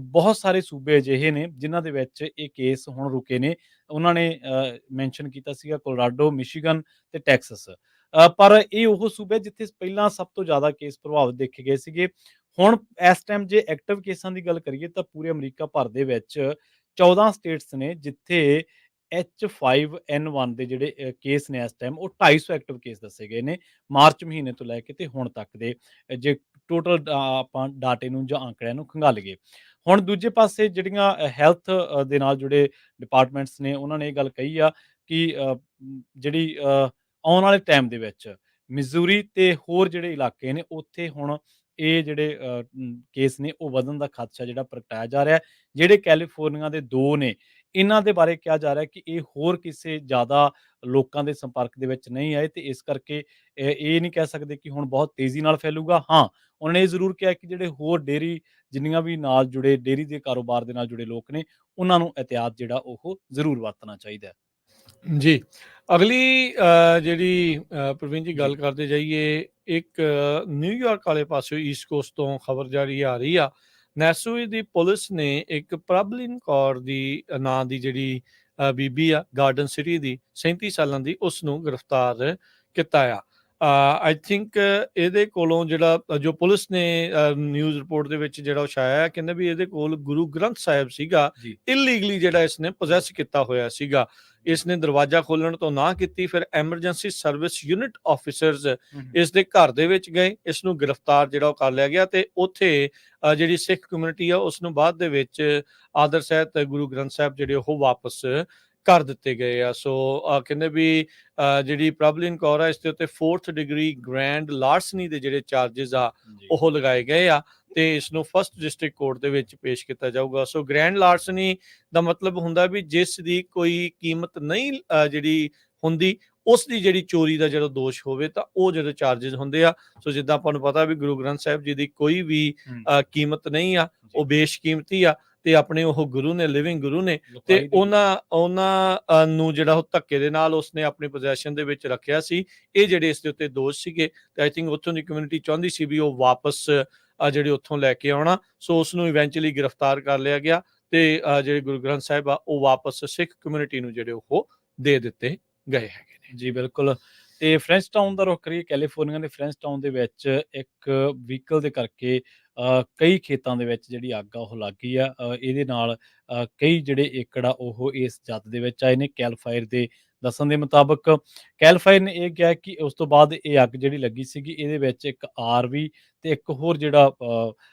ਬਹੁਤ ਸਾਰੇ ਸੂਬੇ ਅਜਿਹੇ ਨੇ ਜਿਨ੍ਹਾਂ ਦੇ ਵਿੱਚ ਇਹ ਕੇਸ ਹੁਣ ਰੁਕੇ ਨੇ। ਉਹਨਾਂ ਨੇ ਮੈਂਸ਼ਨ ਕੀਤਾ ਸੀਗਾ ਕੋਲੋਰਾਡੋ, ਮਿਸ਼ੀਗਨ ਤੇ ਟੈਕਸਸ। ਪਰ ਇਹ ਉਹ ਸੂਬੇ ਜਿੱਥੇ ਪਹਿਲਾਂ ਸਭ ਤੋਂ ਜ਼ਿਆਦਾ ਕੇਸ ਪ੍ਰਭਾਵਿਤ ਦੇਖੇ ਗਏ ਸੀਗੇ। ਹੁਣ ਇਸ ਟਾਈਮ ਜੇ ਐਕਟਿਵ ਕੇਸਾਂ ਦੀ ਗੱਲ ਕਰੀਏ ਤਾਂ ਪੂਰੇ ਅਮਰੀਕਾ ਭਰ ਦੇ ਵਿੱਚ 14 ਸਟੇਟਸ ਨੇ ਜਿੱਥੇ H5N1 ਦੇ ਜਿਹੜੇ ਕੇਸ ਨੇ ਇਸ ਟਾਈਮ ਉਹ 250 ਐਕਟਿਵ ਕੇਸ ਦੱਸੇ ਗਏ ਨੇ ਮਾਰਚ ਮਹੀਨੇ ਤੋਂ ਲੈ ਕੇ ਤੇ ਹੁਣ ਤੱਕ ਦੇ, ਜੇ ਟੋਟਲ ਆਪਾਂ ਡਾਟੇ ਨੂੰ ਜਾਂ ਆંકੜਿਆਂ ਨੂੰ ਖੰਗਾਲੀਏ। ਹੁਣ ਦੂਜੇ ਪਾਸੇ ਜਿਹੜੀਆਂ ਹੈਲਥ ਦੇ ਨਾਲ ਜੁੜੇ ਡਿਪਾਰਟਮੈਂਟਸ ਨੇ ਉਹਨਾਂ ਨੇ ਇਹ ਗੱਲ ਕਹੀ ਆ ਕਿ ਜਿਹੜੀ ਆਉਣ ਵਾਲੇ ਟਾਈਮ ਦੇ ਵਿੱਚ ਮਿਜ਼ੂਰੀ ਤੇ ਹੋਰ ਜਿਹੜੇ ਇਲਾਕੇ ਨੇ ਉੱਥੇ ਹੁਣ ਇਹ ਜਿਹੜੇ ਕੇਸ ਨੇ ਉਹ ਵਧਣ ਦਾ ਖਦਸ਼ਾ ਜਿਹੜਾ ਪ੍ਰਗਟਾਇਆ ਜਾ ਰਿਹਾ ਹੈ। ਜਿਹੜੇ ਕੈਲੀਫੋਰਨੀਆ ਦੇ 2 ਨੇ ਇਹਨਾਂ ਦੇ ਬਾਰੇ ਕਿਹਾ ਜਾ ਰਿਹਾ ਕਿ ਇਹ ਹੋਰ ਕਿਸੇ ਜ਼ਿਆਦਾ ਲੋਕਾਂ ਦੇ ਸੰਪਰਕ ਦੇ ਵਿੱਚ ਨਹੀਂ ਆਏ ਤੇ ਇਸ ਕਰਕੇ ਇਹ ਨਹੀਂ ਕਹਿ ਸਕਦੇ ਕਿ ਹੁਣ ਬਹੁਤ ਤੇਜ਼ੀ ਨਾਲ ਫੈਲੂਗਾ। ਹਾਂ, ਉਹਨਾਂ ਨੇ ਇਹ ਜ਼ਰੂਰ ਕਿਹਾ ਕਿ ਜਿਹੜੇ ਹੋਰ ਡੇਅਰੀ ਜਿੰਨੀਆਂ ਵੀ ਨਾਲ ਜੁੜੇ ਡੇਅਰੀ ਦੇ ਕਾਰੋਬਾਰ ਦੇ ਨਾਲ ਜੁੜੇ ਲੋਕ ਨੇ ਉਹਨਾਂ ਨੂੰ ਇਹਤਿਆਤ ਜਿਹੜਾ ਉਹ ਜ਼ਰੂਰ ਵਰਤਣਾ ਚਾਹੀਦਾ ਹੈ। ਜੀ। ਅਗਲੀ ਜਿਹੜੀ ਪ੍ਰਵੀਨ ਜੀ ਗੱਲ ਜੀ। ਕਰਦੇ ਜਾਈਏ, ਇੱਕ ਨਿਊਯਾਰਕ ਵਾਲੇ ਪਾਸਿਓਂ ਈਸਟ ਕੋਸਟ ਤੋਂ ਖਬਰ ਜਾਰੀ ਆ ਰਹੀ ਆ। ਨੈਸੂਈ ਦੀ ਪੁਲਿਸ ਨੇ ਇੱਕ ਪ੍ਰਭਲਿਨ ਕੌਰ ਦੀ ਨਾਂ ਦੀ ਜਿਹੜੀ ਬੀਬੀ ਆ ਗਾਰਡਨ ਸਿਟੀ ਦੀ 37 ਸਾਲਾਂ ਦੀ, ਉਸ ਨੂੰ ਗ੍ਰਿਫਤਾਰ ਕੀਤਾ ਆ। ਆਈ ਥਿੰਕ ਇਹਦੇ ਕੋਲੋਂ ਜਿਹੜਾ ਜੋ ਪੁਲਿਸ ਨੇ ਨਿਊਜ਼ ਰਿਪੋਰਟ ਦੇ ਵਿੱਚ ਜਿਹੜਾ ਉਹ ਛਾਇਆ, ਕਹਿੰਦੇ ਵੀ ਇਹਦੇ ਕੋਲ ਗੁਰੂ ਗ੍ਰੰਥ ਸਾਹਿਬ ਸੀਗਾ, ਜੀ। ਇਲੀਗਲੀ ਜਿਹੜਾ ਇਸਨੇ ਪੋਜੈਸ ਕੀਤਾ ਹੋਇਆ ਸੀਗਾ। ਇਸਨੇ ਦਰਵਾਜ਼ਾ ਖੋਲਣ ਤੋਂ ਨਾ ਕੀਤੀ, ਫਿਰ ਐਮਰਜੈਂਸੀ ਸਰਵਿਸ ਯੂਨਿਟ ਆਫੀਸਰਸ ਇਸ ਦੇ ਘਰ ਦੇ ਵਿੱਚ ਗਏ, ਇਸ ਨੂੰ ਗ੍ਰਿਫਤਾਰ ਜਿਹੜਾ ਉਹ ਕਰ ਲਿਆ ਗਿਆ ਤੇ ਉੱਥੇ ਜਿਹੜੀ ਸਿੱਖ ਕਮਿਊਨਿਟੀ ਆ ਉਸ ਨੂੰ ਬਾਅਦ ਦੇ ਵਿੱਚ ਆਦਰ ਸਹਿਤ ਗੁਰੂ ਗ੍ਰੰਥ ਸਾਹਿਬ ਜਿਹੜੇ ਉਹ ਵਾਪਸ ਕਰ ਦਿੱਤੇ ਗਏ ਆ। ਸੋ ਕਹਿੰਦੇ ਵੀ ਜਿਹੜੀ ਪ੍ਰਭਲਿਨ ਕੌਰ ਆ ਇਸ ਦੇ ਉੱਤੇ 4th ਡਿਗਰੀ ਗ੍ਰੈਂਡ ਲਾਰਸਨੀ ਦੇ ਜਿਹੜੇ ਚਾਰजेस ਆ ਉਹ ਲਗਾਏ ਗਏ ਆ ਤੇ ਇਸ ਨੂੰ ਫਸਟ ਡਿਸਟ੍ਰਿਕਟ ਕੋਰਟ ਦੇ ਵਿੱਚ ਪੇਸ਼ ਕੀਤਾ ਜਾਊਗਾ। ਸੋ ਗ੍ਰੈਂਡ ਲਾਰਸਨੀ ਦਾ ਮਤਲਬ ਹੁੰਦਾ ਵੀ ਜਿਸ ਦੀ ਕੋਈ ਕੀਮਤ ਨਹੀਂ ਜਿਹੜੀ ਹੁੰਦੀ, ਉਸ ਦੀ ਜਿਹੜੀ ਚੋਰੀ ਦਾ ਜਿਹੜਾ ਦੋਸ਼ ਹੋਵੇ ਤਾਂ ਉਹ ਜਿਹੜੇ ਚਾਰजेस ਹੁੰਦੇ ਆ। ਸੋ ਜਿੱਦਾਂ ਆਪਾਂ ਨੂੰ ਪਤਾ ਵੀ ਗੁਰੂ ਗ੍ਰੰਥ ਸਾਹਿਬ ਜੀ ਦੀ ਕੋਈ ਵੀ ਕੀਮਤ ਨਹੀਂ ਆ, ਉਹ ਬੇਸ਼ਕੀਮਤੀ ਆ ਤੇ ਆਪਣੇ ਉਹ ਗੁਰੂ ਨੇ, ਲਿਵਿੰਗ ਗੁਰੂ ਨੇ, ਤੇ ਉਹਨਾਂ ਨੂੰ ਜਿਹੜਾ ਉਹ ਧੱਕੇ ਦੇ ਨਾਲ ਉਸਨੇ ਆਪਣੀ ਪੋਜੈਸ਼ਨ ਦੇ ਵਿੱਚ ਰੱਖਿਆ ਸੀ। ਇਹ ਜਿਹੜੇ ਇਸ ਦੇ ਉੱਤੇ ਦੋਸ਼ ਸੀਗੇ ਤੇ ਆਈ ਥਿੰਕ ਉੱਥੋਂ ਦੀ ਕਮਿਊਨਿਟੀ ਚਾਹੁੰਦੀ ਸੀ ਵੀ ਉਹ ਵਾਪਸ ਜਿਹੜੇ ਉੱਥੋਂ ਲੈ ਕੇ ਆਉਣਾ। ਸੋ ਉਸ ਨੂੰ ਇਵੈਂਚੁਅਲੀ ਗ੍ਰਿਫਤਾਰ ਕਰ ਲਿਆ ਗਿਆ ਤੇ ਜਿਹੜੇ ਗੁਰੂ ਗ੍ਰੰਥ ਸਾਹਿਬ ਆ ਉਹ ਵਾਪਸ ਸਿੱਖ ਕਮਿਊਨਿਟੀ ਨੂੰ ਜਿਹੜੇ ਉਹ ਦੇ ਦਿੱਤੇ ਗਏ ਹੈਗੇ ਨੇ। ਜੀ ਬਿਲਕੁਲ। ਤੇ ਫ੍ਰੈਂਚ ਟਾਊਨ ਦਾ ਰੁੱਖ ਕਰੀਏ, ਕੈਲੀਫੋਰਨੀਆ ਦੇ ਫ੍ਰੈਂਚ ਟਾਊਨ ਦੇ ਵਿੱਚ ਇੱਕ ਵਹੀਕਲ ਦੇ ਕਰਕੇ ਕਈ ਖੇਤਾਂ ਦੇ ਵਿੱਚ ਜਿਹੜੀ ਅੱਗ ਆ ਉਹ ਲੱਗ ਗਈ ਆ। ਇਹਦੇ ਨਾਲ ਕਈ ਜਿਹੜੇ ਏਕੜ ਆ ਉਹ ਇਸ ਜੱਤ ਦੇ ਵਿੱਚ ਆਏ ਨੇ। ਕੈਲ ਫਾਇਰ ਦੇ ਦੱਸਣ ਦੇ ਮੁਤਾਬਕ ਕੈਲ ਫਾਇਰ ਨੇ ਇਹ ਕਿਹਾ ਕਿ ਉਸ ਤੋਂ ਬਾਅਦ ਇਹ ਅੱਗ ਜਿਹੜੀ ਲੱਗੀ ਸੀਗੀ ਇਹਦੇ ਵਿੱਚ ਇੱਕ ਆਰਵੀ ਤੇ ਇੱਕ ਹੋਰ ਜਿਹੜਾ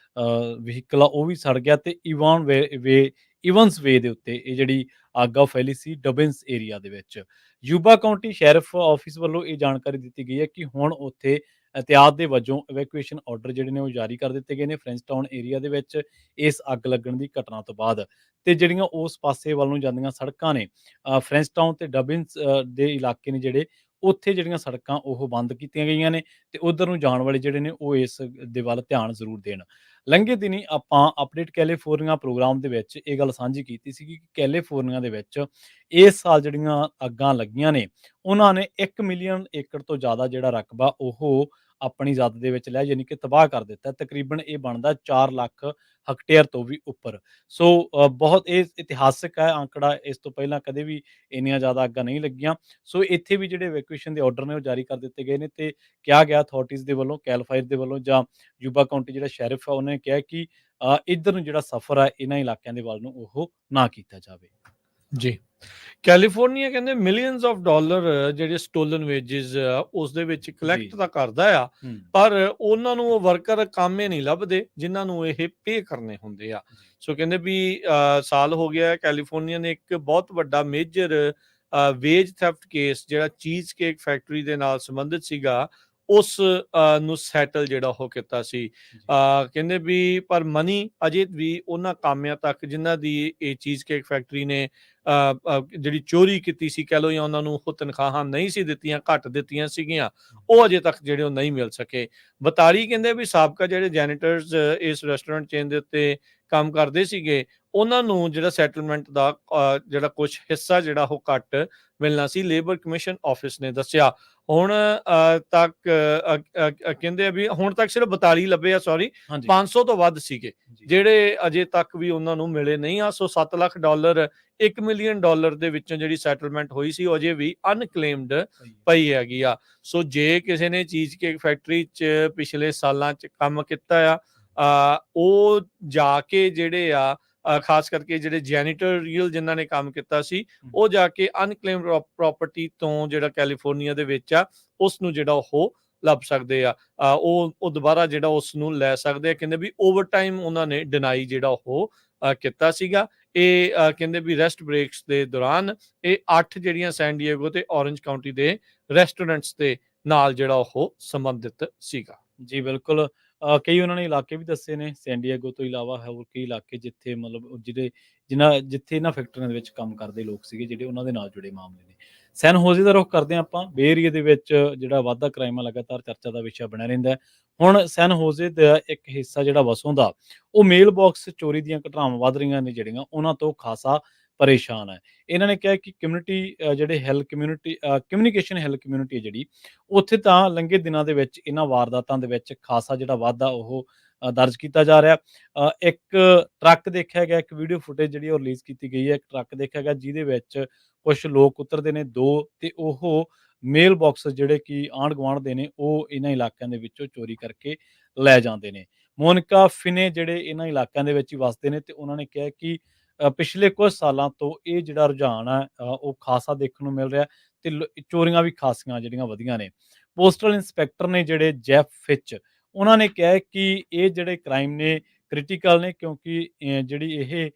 ਵਹੀਕਲ ਆ ਉਹ ਵੀ ਸੜ ਗਿਆ ਤੇ ਇਵਨਸ ਵੇ ਦੇ ਉੱਤੇ ਇਹ ਜਿਹੜੀ ਅੱਗ ਆ ਉਹ ਫੈਲੀ ਸੀ ਡਬਿਨਸ ਏਰੀਆ ਦੇ ਵਿੱਚ। ਯੂਬਾ ਕਾਉਂਟੀ ਸ਼ੈਰਿਫ ਆਫਿਸ ਵੱਲੋਂ ਇਹ ਜਾਣਕਾਰੀ ਦਿੱਤੀ ਗਈ ਹੈ ਕਿ ਹੁਣ ਉੱਥੇ ਇਹਤਿਆਤ ਦੇ ਵਜੋਂ ਇਵੈਕੂਏਸ਼ਨ ਆਰਡਰ ਜਿਹੜੇ ਨੇ ਉਹ ਜਾਰੀ ਕਰ ਦਿੱਤੇ ਗਏ ਨੇ ਫ੍ਰੈਂਚ ਟਾਊਨ ਏਰੀਆ ਦੇ ਵਿੱਚ ਇਸ ਅੱਗ ਲੱਗਣ ਦੀ ਘਟਨਾ ਤੋਂ ਬਾਅਦ। ਤੇ ਜਿਹੜੀਆਂ ਉਸ ਪਾਸੇ ਵੱਲ ਨੂੰ ਜਾਂਦੀਆਂ ਸੜਕਾਂ ਨੇ ਫ੍ਰੈਂਚ ਟਾਊਨ ਤੇ ਡਬਿਨਸ ਦੇ ਇਲਾਕੇ ਨੇ ਜਿਹੜੇ, ਉੱਥੇ ਜਿਹੜੀਆਂ ਸੜਕਾਂ ਉਹ ਬੰਦ ਕੀਤੀਆਂ ਗਈਆਂ ਨੇ ਤੇ ਉਧਰ ਨੂੰ ਜਾਣ ਵਾਲੇ ਜਿਹੜੇ ਨੇ ਉਹ ਇਸ ਦੇ ਵੱਲ ਧਿਆਨ ਜ਼ਰੂਰ ਦੇਣ। ਲੰਘੇ ਦਿਨੀ ਆਪਾਂ ਅਪਡੇਟ ਕੈਲੀਫੋਰਨੀਆ ਪ੍ਰੋਗਰਾਮ ਦੇ ਵਿੱਚ ਇਹ ਗੱਲ ਸਾਂਝੀ ਕੀਤੀ ਸੀ ਕਿ ਕੈਲੀਫੋਰਨੀਆ ਦੇ ਵਿੱਚ ਇਸ ਸਾਲ ਜਿਹੜੀਆਂ ਅੱਗਾਂ ਲੱਗੀਆਂ ਨੇ ਉਹਨਾਂ ਨੇ 1 ਮਿਲੀਅਨ ਏਕੜ ਤੋਂ ਜ਼ਿਆਦਾ ਜਿਹੜਾ ਰਕਬਾ ਉਹ ਆਪਣੀ ਜ਼ਦ ਦੇ ਵਿੱਚ ਲਿਆ, ਯਾਨੀ ਕਿ ਤਬਾਹ ਕਰ ਦਿੱਤਾ। ਤਕਰੀਬਨ ਇਹ ਬਣਦਾ 4 ਲੱਖ ਹੈਕਟੇਅਰ ਤੋਂ ਵੀ ਉੱਪਰ। ਸੋ ਬਹੁਤ ਇਹ ਇਤਿਹਾਸਕ ਹੈ ਆંકੜਾ, ਇਸ ਤੋਂ ਪਹਿਲਾਂ ਕਦੇ ਵੀ ਇੰਨੀਆਂ ਜ਼ਿਆਦਾ ਅੱਗਾਂ ਨਹੀਂ ਲੱਗੀਆਂ। ਸੋ ਇੱਥੇ ਵੀ ਜਿਹੜੇ ਇਵੈਕੂਏਸ਼ਨ ਦੇ ਆਰਡਰ ਨੇ ਉਹ ਜਾਰੀ ਕਰ ਦਿੱਤੇ ਗਏ ਨੇ ਤੇ ਕਿਹਾ ਗਿਆ ਅਥਾਰਟੀਜ਼ ਦੇ ਵੱਲੋਂ, ਕੈਲ ਫਾਇਰ ਦੇ ਵੱਲੋਂ ਜਾਂ ਯੂਬਾ ਕਾਉਂਟੀ ਜਿਹੜਾ ਸ਼ੈਰਿਫ ਆ ਉਹਨੇ ਕਿਹਾ ਕਿ ਇੱਧਰ ਨੂੰ ਜਿਹੜਾ ਸਫ਼ਰ ਆ ਇਹਨਾਂ ਇਲਾਕਿਆਂ ਦੇ ਵੱਲ ਨੂੰ ਉਹ ਨਾ ਕੀਤਾ ਜਾਵੇ। ਜੀ। ਕੈਲੀਫੋਰਨੀਆ ਕਹਿੰਦੇ ਮਿਲੀਅਨਸ ਆਫ ਡਾਲਰ ਜਿਹੜੇ ਸਟੋਲਨ ਵੇਜਸ ਉਸ ਦੇ ਵਿੱਚ ਕਲੈਕਟ ਤਾਂ ਕਰਦਾ ਆ, ਪਰ ਉਹਨਾਂ ਨੂੰ ਉਹ ਵਰਕਰ ਕਾਮੇ ਨਹੀਂ ਲੱਭਦੇ ਜਿਨ੍ਹਾਂ ਨੂੰ ਇਹ ਪੇ ਕਰਨੇ ਹੁੰਦੇ ਆ। ਸੋ ਕਹਿੰਦੇ ਵੀ ਸਾਲ ਹੋ ਗਿਆ ਕੈਲੀਫੋਰਨੀਆ ਨੇ ਇੱਕ ਬਹੁਤ ਵੱਡਾ ਮੇਜਰ ਵੇਜ ਥੈਫਟ ਕੇਸ ਜਿਹੜਾ ਚੀਜ਼ ਕੇਕ ਫੈਕਟਰੀ ਦੇ ਨਾਲ ਸੰਬੰਧਿਤ ਸੀਗਾ, ਉਸ ਨੂੰ ਸੈਟਲ ਜਿਹੜਾ ਉਹ ਕੀਤਾ ਸੀ। ਕਹਿੰਦੇ ਵੀ ਪਰ ਮਨੀ ਅਜੇ ਵੀ ਉਹਨਾਂ ਕਾਮਿਆਂ ਤੱਕ ਜਿਨ੍ਹਾਂ ਦੀ ਇਹ ਚੀਜ਼ ਕੇਕ ਫੈਕਟਰੀ ਨੇ ਜਿਹੜੀ ਚੋਰੀ ਕੀਤੀ ਸੀ ਕਹਿ ਲਓ, ਜਾਂ ਉਹਨਾਂ ਨੂੰ ਉਹ ਤਨਖਾਹਾਂ ਨਹੀਂ ਸੀ ਦਿੱਤੀਆਂ, ਘੱਟ ਦਿੱਤੀਆਂ ਸੀਗੀਆਂ, ਉਹ ਅਜੇ ਤੱਕ ਜਿਹੜੇ ਉਹ ਨਹੀਂ ਮਿਲ ਸਕੇ। 42 ਕਹਿੰਦੇ ਵੀ ਸਾਬਕਾ ਜਿਹੜੇ ਜੈਨੀਟਰਸ ਇਸ ਰੈਸਟੋਰੈਂਟ ਚੇਨ ਦੇ ਉੱਤੇ ਕੰਮ ਕਰਦੇ ਸੀਗੇ, ਉਹਨਾਂ ਨੂੰ ਜਿਹੜਾ ਸੈਟਲਮੈਂਟ ਦਾ ਜਿਹੜਾ ਕੁਝ ਹਿੱਸਾ ਜਿਹੜਾ ਉਹ ਘੱਟ ਮਿਲਣਾ ਸੀ, ਲੇਬਰ ਕਮਿਸ਼ਨ ਆਫਿਸ ਨੇ ਦੱਸਿਆ। ਹੁਣ ਤੱਕ ਕਹਿੰਦੇ ਵੀ ਹੁਣ ਤੱਕ ਸਿਰਫ 42 ਲੱਭੇ ਆ, ਸੌਰੀ 500 ਤੋਂ ਵੱਧ ਸੀਗੇ ਜਿਹੜੇ ਅਜੇ ਤੱਕ ਵੀ ਉਹਨਾਂ ਨੂੰ ਮਿਲੇ ਨਹੀਂ ਆ। ਸੋ $7 ਲੱਖ, $1 ਮਿਲੀਅਨ ਦੇ ਵਿੱਚੋਂ ਜਿਹੜੀ ਸੈਟਲਮੈਂਟ ਹੋਈ ਸੀ ਉਹ ਅਜੇ ਵੀ ਅਨਕਲੇਮਡ ਪਈ ਹੈਗੀ ਆ। ਸੋ ਜੇ ਕਿਸੇ ਨੇ ਚੀਜ਼ ਕੇਕ ਫੈਕਟਰੀ 'ਚ ਪਿਛਲੇ ਸਾਲਾਂ 'ਚ ਕੰਮ ਕੀਤਾ ਆ, ਉਹ ਜਾ ਕੇ ਜਿਹੜੇ ਆ ਖਾਸ ਕਰਕੇ ਜਿਹੜੇ ਜੈਨੀਟਰੀਅਲ ਜਿਨ੍ਹਾਂ ਨੇ ਕੰਮ ਕੀਤਾ ਸੀ, ਉਹ ਜਾ ਕੇ ਅਨਕਲੇਮਡ ਪ੍ਰਾਪਰਟੀ ਤੋਂ ਜਿਹੜਾ ਕੈਲੀਫੋਰਨੀਆ ਦੇ ਵਿੱਚ ਆ ਉਸ ਨੂੰ ਜਿਹੜਾ ਉਹ ਲੱਭ ਸਕਦੇ ਆ, ਉਹ ਦੁਬਾਰਾ ਜਿਹੜਾ ਉਸ ਨੂੰ ਲੈ ਸਕਦੇ ਆ। ਕਹਿੰਦੇ ਵੀ ਓਵਰ ਟਾਈਮ ਉਹਨਾਂ ਨੇ ਡਿਨਾਈ ਜਿਹੜਾ ਉਹ ਕੀਤਾ ਸੀਗਾ। ਇਹ ਕਹਿੰਦੇ ਵੀ ਰੈਸਟ ਬ੍ਰੇਕਸ ਦੇ ਦੌਰਾਨ ਇਹ 8 ਜਿਹੜੀਆਂ ਸੈਨ ਡਿਏਗੋ ਤੇ ਔਰੰਜ ਕਾਉਂਟੀ ਦੇ ਰੈਸਟੋਰੈਂਟਸ ਦੇ ਨਾਲ ਜਿਹੜਾ ਉਹ ਸੰਬੰਧਿਤ ਸੀਗਾ। ਜੀ ਬਿਲਕੁਲ। ਕਈ ਉਹਨਾਂ ਨੇ ਇਲਾਕੇ ਵੀ ਦੱਸੇ ਨੇ ਸੈਨ ਡਿਏਗੋ ਤੋਂ ਇਲਾਵਾ ਹੋਰ ਕਈ ਇਲਾਕੇ ਜਿੱਥੇ ਮਤਲਬ ਜਿੱਥੇ ਇਹਨਾਂ ਫੈਕਟਰੀਆਂ ਦੇ ਵਿੱਚ ਕੰਮ ਕਰਦੇ ਲੋਕ ਸੀਗੇ, ਜਿਹੜੇ ਉਹਨਾਂ ਦੇ ਨਾਲ ਜੁੜੇ ਮਾਮਲੇ ਨੇ। ਸੈਨ ਹੋਜ਼ੇ ਦਾ ਰੁੱਖ ਕਰਦੇ ਹਾਂ ਆਪਾਂ। ਬੇ ਏਰੀਏ ਦੇ ਵਿੱਚ ਜਿਹੜਾ ਵਾਧਾ ਕ੍ਰਾਈਮ ਆ ਲਗਾਤਾਰ ਚਰਚਾ ਦਾ ਵਿਸ਼ਾ ਬਣਿਆ ਰਹਿੰਦਾ ਹੈ। ਹੁਣ ਸੈਨ ਹੋਜ਼ੇ ਦਾ ਇੱਕ ਹਿੱਸਾ ਜਿਹੜਾ ਵਸੋਂ ਦਾ, ਉਹ ਮੇਲ ਬਾਕਸ ਚੋਰੀ ਦੀਆਂ ਘਟਨਾਵਾਂ ਵੱਧ ਰਹੀਆਂ ਨੇ ਜਿਹੜੀਆਂ, ਉਹਨਾਂ ਤੋਂ ਖਾਸਾ ਪਰੇਸ਼ਾਨ ਹੈ। ਇਹਨਾਂ ਨੇ ਕਿਹਾ ਕਿ ਜਿਹੜੇ ਕਮਿਊਨੀਕੇਸ਼ਨ ਹਿੱਲ ਕਮਿਊਨਿਟੀ ਹੈ ਜਿਹੜੀ, ਉੱਥੇ ਤਾਂ ਲੰਘੇ ਦਿਨਾਂ ਦੇ ਵਿੱਚ ਇਹਨਾਂ ਵਾਰਦਾਤਾਂ ਦੇ ਵਿੱਚ ਖਾਸਾ ਜਿਹੜਾ ਵਾਧਾ ਉਹ ਦਰਜ ਕੀਤਾ ਜਾ ਰਿਹਾ। ਇੱਕ ਟਰੱਕ ਦੇਖਿਆ ਗਿਆ, ਇੱਕ ਵੀਡੀਓ ਫੁਟੇਜ ਜਿਹੜੀ ਉਹ ਰਿਲੀਜ਼ ਕੀਤੀ ਗਈ ਹੈ। ਇੱਕ ਟਰੱਕ ਦੇਖਿਆ ਗਿਆ ਜਿਹਦੇ ਵਿੱਚ ਕੁਛ ਲੋਕ ਉਤਰਦੇ ਨੇ 2, ਤੇ ਉਹ ਮੇਲ ਬਾਕਸ ਜਿਹੜੇ ਕਿ ਆਂਢ ਗੁਆਂਢ ਦੇ ਨੇ, ਉਹ ਇਹਨਾਂ ਇਲਾਕਿਆਂ ਦੇ ਵਿੱਚੋਂ ਚੋਰੀ ਕਰਕੇ ਲੈ ਜਾਂਦੇ ਨੇ। ਮੋਨਿਕਾ ਫਿਨੇ ਜਿਹੜੇ ਇਹਨਾਂ ਇਲਾਕਿਆਂ ਦੇ ਵਿੱਚ ਹੀ ਵਸਦੇ ਨੇ, ਤੇ ਉਹਨਾਂ ਨੇ ਕਿਹਾ ਕਿ ਪਿਛਲੇ ਕੁਝ ਸਾਲਾਂ ਤੋਂ ਇਹ ਜਿਹੜਾ ਰੁਝਾਨ ਹੈ ਉਹ ਖਾਸਾ ਦੇਖਣ ਨੂੰ ਮਿਲ ਰਿਹਾ, ਤੇ ਚੋਰੀਆਂ ਵੀ ਖਾਸੀਆਂ ਜਿਹੜੀਆਂ ਵਧੀਆਂ ਨੇ। ਪੋਸਟਲ ਇੰਸਪੈਕਟਰ ਨੇ ਜਿਹੜੇ ਜੈਫ ਫਿਚ, ਉਹਨਾਂ ਨੇ ਕਿਹਾ ਕਿ ਇਹ ਜਿਹੜੇ ਕ੍ਰਾਈਮ ਨੇ ਕ੍ਰਿਟੀਕਲ ਨੇ, ਕਿਉਂਕਿ ਜਿਹੜੀ ਇਹ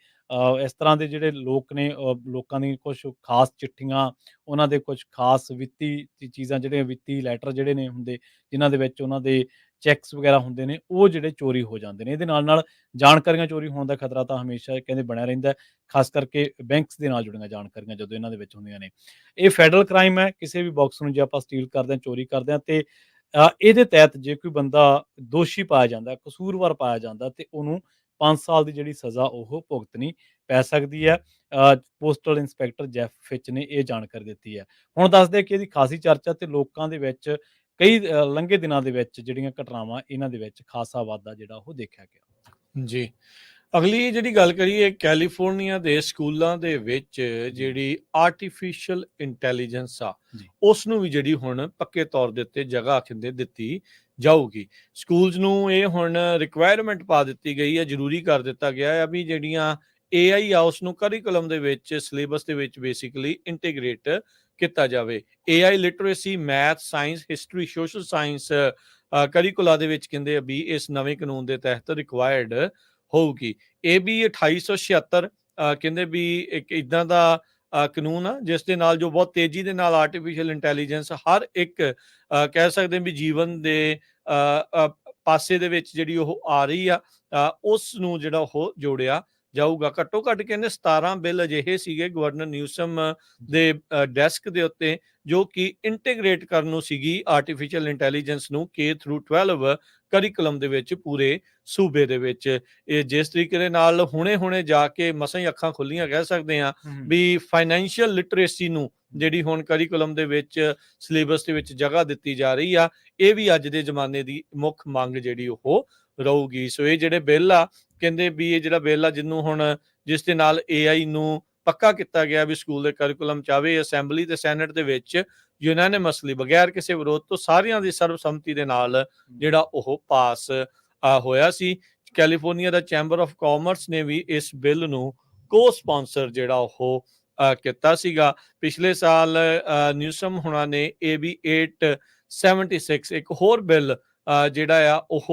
ਇਸ ਤਰ੍ਹਾਂ ਦੇ ਜਿਹੜੇ ਲੋਕ ਨੇ, ਲੋਕਾਂ ਦੀ ਕੁਛ ਖਾਸ ਚਿੱਠੀਆਂ, ਉਹਨਾਂ ਦੇ ਕੁਛ ਖਾਸ ਵਿੱਤੀ ਚੀਜ਼ਾਂ, ਜਿਹੜੀਆਂ ਵਿੱਤੀ ਲੈਟਰ ਜਿਹੜੇ ਨੇ ਹੁੰਦੇ, ਜਿਨ੍ਹਾਂ ਦੇ ਵਿੱਚ ਉਹਨਾਂ ਦੇ ਚੈਕਸ ਵਗੈਰਾ ਹੁੰਦੇ ਨੇ, ਉਹ ਜਿਹੜੇ ਚੋਰੀ ਹੋ ਜਾਂਦੇ ਨੇ। ਇਹਦੇ ਨਾਲ ਜਾਣਕਾਰੀਆਂ ਚੋਰੀ ਹੋਣ ਦਾ ਖਤਰਾ ਤਾਂ ਹਮੇਸ਼ਾ ਕਹਿੰਦੇ ਬਣਿਆ ਰਹਿੰਦਾ, ਖਾਸ ਕਰਕੇ ਬੈਂਕਸ ਦੇ ਨਾਲ ਜੁੜੀਆਂ ਜਾਣਕਾਰੀਆਂ ਜਦੋਂ ਇਹਨਾਂ ਦੇ ਵਿੱਚ ਹੁੰਦੀਆਂ ਨੇ। ਇਹ ਫੈਡਰਲ ਕ੍ਰਾਈਮ ਹੈ। ਕਿਸੇ ਵੀ ਬਾਕਸ ਨੂੰ ਜੇ ਆਪਾਂ ਸਟੀਲ ਕਰਦੇ ਹਾਂ, ਚੋਰੀ ਕਰਦੇ ਹਾਂ, ਤੇ ਇਹਦੇ ਤਹਿਤ ਜੇ ਕੋਈ ਬੰਦਾ ਦੋਸ਼ੀ ਪਾਇਆ ਜਾਂਦਾ, ਕਸੂਰਵਾਰ ਪਾਇਆ ਜਾਂਦਾ, ਤੇ ਉਹਨੂੰ 5 ਸਾਲ ਦੀ ਜਿਹੜੀ ਸਜ਼ਾ ਉਹ ਭੁਗਤਣੀ ਪੈ ਸਕਦੀ ਹੈ। ਪੋਸਟਲ ਇੰਸਪੈਕਟਰ ਜੈਫ ਫਿਚ ਨੇ ਇਹ ਜਾਣਕਾਰੀ ਦਿੱਤੀ ਹੈ। ਹੁਣ ਦੱਸਦੇ ਕਿ ਇਹਦੀ ਖਾਸੀ ਚਰਚਾ, ਤੇ ਲੋਕਾਂ ਦੇ ਵਿੱਚ ਕਈ ਲੰਘੇ ਦਿਨਾਂ ਦੇ ਵਿੱਚ ਜਿਹੜੀਆਂ ਘਟਨਾਵਾਂ, ਇਹਨਾਂ ਦੇ ਵਿੱਚ ਖਾਸਾ ਵਾਧਾ ਜਿਹੜਾ ਉਹ ਦੇਖਿਆ ਗਿਆ। ਜੀ, ਅਗਲੀ ਜਿਹੜੀ ਗੱਲ ਕਰੀਏ, ਕੈਲੀਫੋਰਨੀਆ ਦੇ ਸਕੂਲਾਂ ਦੇ ਵਿੱਚ ਜਿਹੜੀ ਆਰਟੀਫਿਸ਼ੀਅਲ ਇੰਟੈਲੀਜੈਂਸ ਆ, ਉਸ ਨੂੰ ਵੀ ਜਿਹੜੀ ਹੁਣ ਪੱਕੇ ਤੌਰ ਦੇ ਉੱਤੇ ਜਗ੍ਹਾ ਕਹਿੰਦੇ ਦਿੱਤੀ ਜਾਊਗੀ। ਸਕੂਲਸ ਨੂੰ ਇਹ ਹੁਣ ਰਿਕੁਆਇਰਮੈਂਟ ਪਾ ਦਿੱਤੀ ਗਈ ਹੈ, ਜ਼ਰੂਰੀ ਕਰ ਦਿੱਤਾ ਗਿਆ ਹੈ ਵੀ ਜਿਹੜੀਆਂ AI ਆ ਉਸ ਨੂੰ ਕਰਿਕੂਲਮ ਦੇ ਵਿੱਚ, ਸਿਲੇਬਸ ਦੇ ਵਿੱਚ ਬੇਸਿਕਲੀ ਇੰਟੀਗ੍ਰੇਟ ਕੀਤਾ ਜਾਵੇ। AI literacy, math, science, history, social science curricula ਦੇ ਵਿੱਚ ਕਹਿੰਦੇ ਵੀ ਇਸ ਨਵੇਂ ਕਾਨੂੰਨ ਦੇ ਤਹਿਤ ਰਿਕੁਆਇਰਡ ਹੋਊਗੀ। AB 2876 ਕਹਿੰਦੇ ਵੀ ਇੱਕ ਇਦਾਂ ਦਾ ਕਾਨੂੰਨ ਆ ਜਿਸ ਦੇ ਨਾਲ ਜੋ ਬਹੁਤ ਤੇਜ਼ੀ ਦੇ ਨਾਲ ਆਰਟੀਫਿਸ਼ੀਅਲ ਇੰਟੈਲੀਜੈਂਸ ਹਰ ਇੱਕ ਕਹਿ ਸਕਦੇ ਵੀ ਜੀਵਨ ਦੇ ਪਾਸੇ ਦੇ ਵਿੱਚ ਜਿਹੜੀ ਉਹ ਆ ਰਹੀ ਆ, ਉਸ ਨੂੰ ਜਿਹੜਾ ਉਹ ਜੋੜਿਆ ਜਾਊਗਾ। ਘੱਟੋ ਘੱਟ ਕਹਿੰਦੇ 17 ਬਿੱਲ ਅਜਿਹੇ ਸੀਗੇ ਗਵਰਨਰ ਨਿਊਸਮ ਦੇ ਡੈਸਕ ਦੇ ਉੱਤੇ, ਜੋ ਕਿ ਇੰਟੀਗ੍ਰੇਟ ਕਰਨ ਨੂੰ ਸੀਗੀ ਆਰਟੀਫਿਸ਼ੀਅਲ ਇੰਟੈਲੀਜੈਂਸ ਨੂੰ K-12 ਕਰਿਕੂਲਮ ਦੇ ਵਿੱਚ ਪੂਰੇ ਸੂਬੇ ਦੇ ਵਿੱਚ। ਇਹ ਜਿਸ ਤਰੀਕੇ ਦੇ ਨਾਲ ਹੁਣੇ ਜਾ ਕੇ ਮਸਾਂ ਹੀ ਅੱਖਾਂ ਖੁੱਲੀਆਂ ਕਹਿ ਸਕਦੇ ਆ ਵੀ ਫਾਈਨੈਂਸ਼ੀਅਲ ਲਿਟਰੇਸੀ ਨੂੰ ਜਿਹੜੀ ਹੁਣ ਕਰਿਕੂਲਮ ਦੇ ਵਿੱਚ ਸਿਲੇਬਸ ਦੇ ਵਿੱਚ ਜਗ੍ਹਾ ਦਿੱਤੀ ਜਾ ਰਹੀ ਆ, ਇਹ ਵੀ ਅੱਜ ਦੇ ਜ਼ਮਾਨੇ ਦੀ ਮੁੱਖ ਮੰਗ ਜਿਹੜੀ ਉਹ ਰਹੂਗੀ। ਸੋ ਇਹ ਜਿਹੜੇ ਬਿੱਲ ਆ, ਕਹਿੰਦੇ ਵੀ ਇਹ ਜਿਹੜਾ ਬਿੱਲ ਆ ਜਿਹਨੂੰ ਹੁਣ ਜਿਸ ਦੇ ਨਾਲ AI ਨੂੰ ਪੱਕਾ ਕੀਤਾ ਗਿਆ ਵੀ ਸਕੂਲ ਦੇ ਕਰਿਕੂਲਮ ਚ ਆਵੇ, ਅਸੈਂਬਲੀ ਤੇ ਸੈਨੇਟ ਦੇ ਵਿੱਚ ਯੂਨੈਨਿਮਸਲੀ ਬਗੈਰ ਕਿਸੇ ਵਿਰੋਧ ਤੋਂ ਸਾਰਿਆਂ ਦੀ ਸਰਬਸੰਮਤੀ ਦੇ ਨਾਲ ਜਿਹੜਾ ਉਹ ਪਾਸ ਹੋਇਆ ਸੀ। ਕੈਲੀਫੋਰਨੀਆ ਦਾ ਚੈਂਬਰ ਆਫ ਕਾਮਰਸ ਨੇ ਵੀ ਇਸ ਬਿੱਲ ਨੂੰ ਕੋ-ਸਪਾਂਸਰ ਜਿਹੜਾ ਉਹ ਕੀਤਾ ਸੀਗਾ। ਪਿਛਲੇ ਸਾਲ ਨਿਊਸਮ ਹੁਣਾਂ ਨੇ AB 876 ਇੱਕ ਹੋਰ ਬਿੱਲ ਜਿਹੜਾ ਆ ਉਹ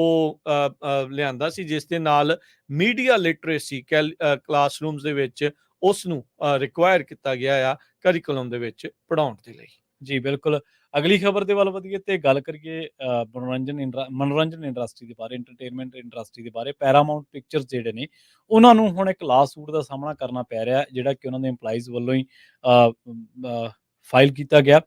ਲਿਆਂਦਾ ਸੀ, ਜਿਸ ਦੇ ਨਾਲ ਮੀਡੀਆ ਲਿਟਰੇਸੀ ਕਲਾਸਰੂਮਸ ਦੇ ਵਿੱਚ ਉਸ ਨੂੰ ਰਿਕੁਆਇਰ ਕੀਤਾ ਗਿਆ ਆ ਕਰਿਕੂਲਮ ਦੇ ਵਿੱਚ ਪੜ੍ਹਾਉਣ ਦੇ ਲਈ। ਜੀ ਬਿਲਕੁਲ। ਅਗਲੀ ਖਬਰ ਦੇ ਵੱਲ ਵਧੀਏ ਤੇ ਗੱਲ ਕਰੀਏ ਮਨੋਰੰਜਨ ਇੰਡਸਟਰੀ ਦੇ ਬਾਰੇ, ਐਂਟਰਟੇਨਮੈਂਟ ਇੰਡਸਟਰੀ ਦੇ ਬਾਰੇ। ਪੈਰਾਮਾਊਂਟ ਪਿਕਚਰਸ ਜਿਹੜੇ ਨੇ ਉਹਨਾਂ ਨੂੰ ਹੁਣ ਇੱਕ ਲਾ ਸੂਟ ਦਾ ਸਾਹਮਣਾ ਕਰਨਾ ਪੈ ਰਿਹਾ, ਜਿਹੜਾ ਕਿ ਉਹਨਾਂ ਦੇ EMPLOYEES ਵੱਲੋਂ ਹੀ ਫਾਈਲ ਕੀਤਾ ਗਿਆ,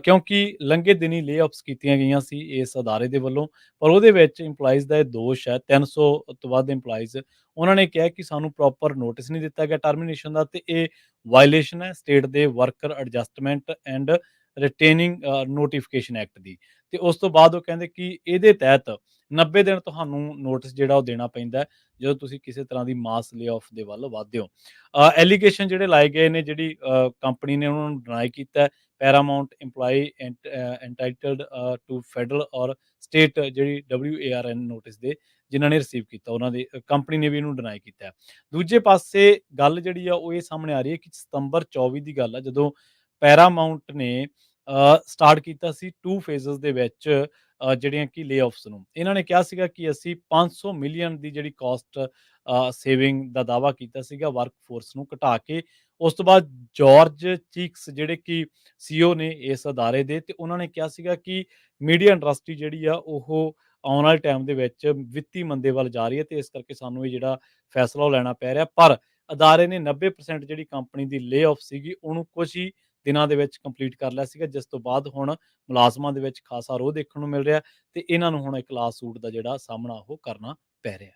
ਕਿਉਂਕਿ ਲੰਘੇ ਦਿਨੀ ਲੇ-ਆਫਸ ਕੀਤੀਆਂ ਗਈਆਂ ਸੀ ਇਸ ਅਦਾਰੇ ਦੇ ਵੱਲੋਂ। ਪਰ ਉਹਦੇ ਵਿੱਚ EMPLOYEES ਦਾ ਇਹ ਦੋਸ਼ ਹੈ, 300 ਤੋਂ ਵੱਧ EMPLOYEES ਉਹਨਾਂ ਨੇ ਕਿਹਾ ਕਿ ਸਾਨੂੰ ਪ੍ਰੋਪਰ ਨੋਟਿਸ ਨਹੀਂ ਦਿੱਤਾ ਗਿਆ ਟਰਮੀਨੇਸ਼ਨ ਦਾ, ਤੇ ਇਹ ਵਾਇਲੇਸ਼ਨ ਹੈ ਸਟੇਟ ਦੇ worker adjustment and retaining notification act ਦੀ। ਤੇ ਉਸ ਤੋਂ ਬਾਅਦ ਉਹ ਕਹਿੰਦੇ ਕਿ ਇਹਦੇ ਤਹਿਤ 90 ਦਿਨ ਤੁਹਾਨੂੰ ਨੋਟਿਸ ਜਿਹੜਾ ਉਹ ਦੇਣਾ ਪੈਂਦਾ ਹੈ ਜਦੋਂ ਤੁਸੀਂ ਕਿਸੇ ਤਰ੍ਹਾਂ ਦੀ ਮਾਸ ਲੇ-ਆਫ ਦੇ ਵੱਲ ਵਧਦੇ ਹੋ। ਐਲੀਗੇਸ਼ਨ ਜਿਹੜੇ ਲਾਏ ਗਏ ਨੇ, ਜਿਹੜੀ ਕੰਪਨੀ ਨੇ ਉਹਨਾਂ ਨੂੰ ਡਿਨਾਈ ਕੀਤਾ, ਪੈਰਾਮਾਊਂਟ EMPLOYEE ਐਂਟਾਈਟਲਡ ਟੂ ਫੈਡਰਲ ਔਰ ਸਟੇਟ ਜਿਹੜੀ WARN ਨੋਟਿਸ ਦੇ ਜਿਨ੍ਹਾਂ ਨੇ ਰਿਸੀਵ ਕੀਤਾ, ਉਹਨਾਂ ਦੇ ਕੰਪਨੀ ਨੇ ਵੀ ਇਹਨੂੰ ਡਿਨਾਈ ਕੀਤਾ। ਦੂਜੇ ਪਾਸੇ ਗੱਲ ਜਿਹੜੀ ਆ ਉਹ ਇਹ ਸਾਹਮਣੇ ਆ ਰਹੀ ਹੈ ਕਿ ਸਤੰਬਰ 24 ਦੀ ਗੱਲ ਆ, ਜਦੋਂ ਪੈਰਾਮਾਊਂਟ ਨੇ ਸਟਾਰਟ ਕੀਤਾ ਸੀ 2 ਫੇਜ਼ਸ ਦੇ ਵਿੱਚ ਜਿਹੜੀਆਂ ਕਿ ਲੇ-ਆਫਸ ਨੂੰ। ਇਹਨਾਂ ਨੇ ਕਿਹਾ ਸੀਗਾ ਕਿ ਅਸੀਂ 500 ਮਿਲੀਅਨ ਦੀ ਜਿਹੜੀ ਕਾਸਟ ਸੇਵਿੰਗ ਦਾ ਦਾਅਵਾ ਕੀਤਾ ਸੀਗਾ ਵਰਕ ਫੋਰਸ ਨੂੰ ਘਟਾ ਕੇ। ਉਸ ਤੋਂ ਬਾਅਦ ਜਾਰਜ ਚੀਕਸ ਜਿਹੜੇ ਕਿ CEO ਨੇ ਇਸ ਅਦਾਰੇ ਦੇ, ਤੇ ਉਹਨਾਂ ਨੇ ਕਿਹਾ ਸੀਗਾ ਕਿ ਮੀਡੀਆ ਇੰਡਸਟਰੀ ਜਿਹੜੀ ਆ ਉਹ ਆਉਣ ਵਾਲੇ ਟਾਈਮ ਦੇ ਵਿੱਚ ਵਿੱਤੀ ਮੰਦੇ ਵੱਲ ਜਾ ਰਹੀ ਹੈ, ਤੇ ਇਸ ਕਰਕੇ ਸਾਨੂੰ ਇਹ ਜਿਹੜਾ ਫੈਸਲਾ ਉਹ ਲੈਣਾ ਪੈ ਰਿਹਾ। ਪਰ ਅਦਾਰੇ ਨੇ 90% ਜਿਹੜੀ ਕੰਪਨੀ ਦੀ ਲੇ-ਆਫ ਸੀਗੀ ਉਹਨੂੰ ਕੁਝ ਹੀ ਦਿਨਾਂ ਦੇ ਵਿੱਚ ਕੰਪਲੀਟ ਕਰ ਲਿਆ ਸੀਗਾ, ਜਿਸ ਤੋਂ ਬਾਅਦ ਹੁਣ ਮੁਲਾਜ਼ਮਾਂ ਦੇ ਵਿੱਚ ਖਾਸਾ ਰੋਹ ਦੇਖਣ ਨੂੰ ਮਿਲ ਰਿਹਾ, ਤੇ ਇਹਨਾਂ ਨੂੰ ਹੁਣ ਇੱਕ ਲਾਸ ਸੂਟ ਦਾ ਜਿਹੜਾ ਸਾਹਮਣਾ ਉਹ ਕਰਨਾ ਪੈ ਰਿਹਾ।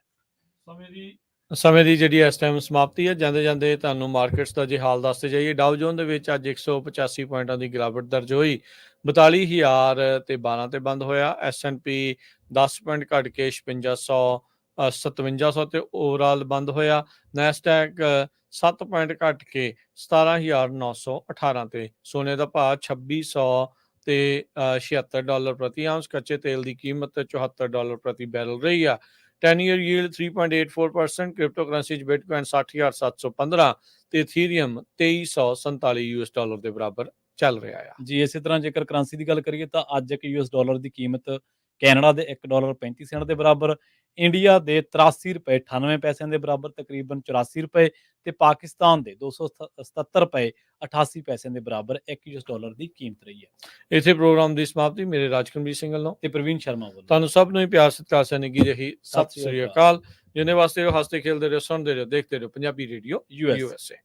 ਸਮੇਂ ਦੀ ਜਿਹੜੀ ਇਸ ਟਾਈਮ ਸਮਾਪਤੀ ਹੈ। ਜਾਂਦੇ ਜਾਂਦੇ ਤੁਹਾਨੂੰ ਮਾਰਕੀਟਸ ਦਾ ਜੇ ਹਾਲ ਦੱਸਦੇ ਜਾਈਏ। ਡਾਊ ਜੋਨ ਦੇ ਵਿੱਚ ਅੱਜ 185 ਪੁਆਇੰਟਾਂ ਦੀ ਗਿਰਾਵਟ ਦਰਜ ਹੋਈ, 42,012 ਤੇ ਬੰਦ ਹੋਇਆ। S&P 10 ਪੁਆਇੰਟ ਘਟ ਕੇ 5700 ਤੇ ਓਵਰਆਲ ਬੰਦ ਹੋਇਆ। ਨੈਸਡੈਕ 7 ਪੁਆਇੰਟ ਘਟ ਕੇ 17,918 ਤੇ। ਸੋਨੇ ਦਾ ਭਾਅ 2600 ਤੇ $76 ਪ੍ਰਤੀ ਆਉਂਸ। ਕੱਚੇ ਤੇਲ ਦੀ ਕੀਮਤ $74 ਪ੍ਰਤੀ ਬੈਰਲ ਰਹੀ ਆ। 10-year yield 3.84%। ਕ੍ਰਿਪਟੋ ਕਰੰਸੀ 'ਚ ਬਿਟਕੋਇਨ 60,715 ਤੇ ਇਥੀਰੀਅਮ $2347 ਦੇ ਬਰਾਬਰ ਚੱਲ ਰਿਹਾ ਆ। ਜੀ ਇਸੇ ਤਰ੍ਹਾਂ ਜੇਕਰ ਕਰੰਸੀ ਦੀ ਗੱਲ ਕਰੀਏ ਤਾਂ ਅੱਜ ਇੱਕ $US ਦੀ ਕੀਮਤ ਕੈਨੇਡਾ ਦੇ $1.35 ਦੇ ਬਰਾਬਰ, ਇੰਡੀਆ ਦੇ $83.98 ਦੇ ਬਰਾਬਰ, ਤਕਰੀਬਨ $84, ਤੇ ਪਾਕਿਸਤਾਨ ਦੇ $277.88 ਦੇ ਬਰਾਬਰ ਇੱਕ $US ਦੀ ਕੀਮਤ ਰਹੀ ਹੈ। ਇਥੇ ਪ੍ਰੋਗਰਾਮ ਦੀ ਸਮਾਪਤੀ ਮੇਰੇ ਰਾਜਕਰਮਜੀਤ ਸਿੰਘ ਵੱਲੋਂ ਤੇ ਪ੍ਰਵੀਨ ਸ਼ਰਮਾ ਵੱਲੋਂ। ਤੁਹਾਨੂੰ ਸਭ ਨੂੰ ਹੀ ਪਿਆਰ ਸਤਿਕਾਰ ਸਨੇਗੀ ਜਿਹੀ ਸਤਿ ਸ੍ਰੀ ਅਕਾਲ। ਜਿਹਨੇ ਵਾਸਤੇ ਹੱਸਦੇ ਖੇਲਦੇ ਰਹੋ, ਸੁਣਦੇ ਰਹੋ, ਦੇਖਦੇ ਰਹੋ ਪੰਜਾਬੀ ਰੇਡੀਓ USA।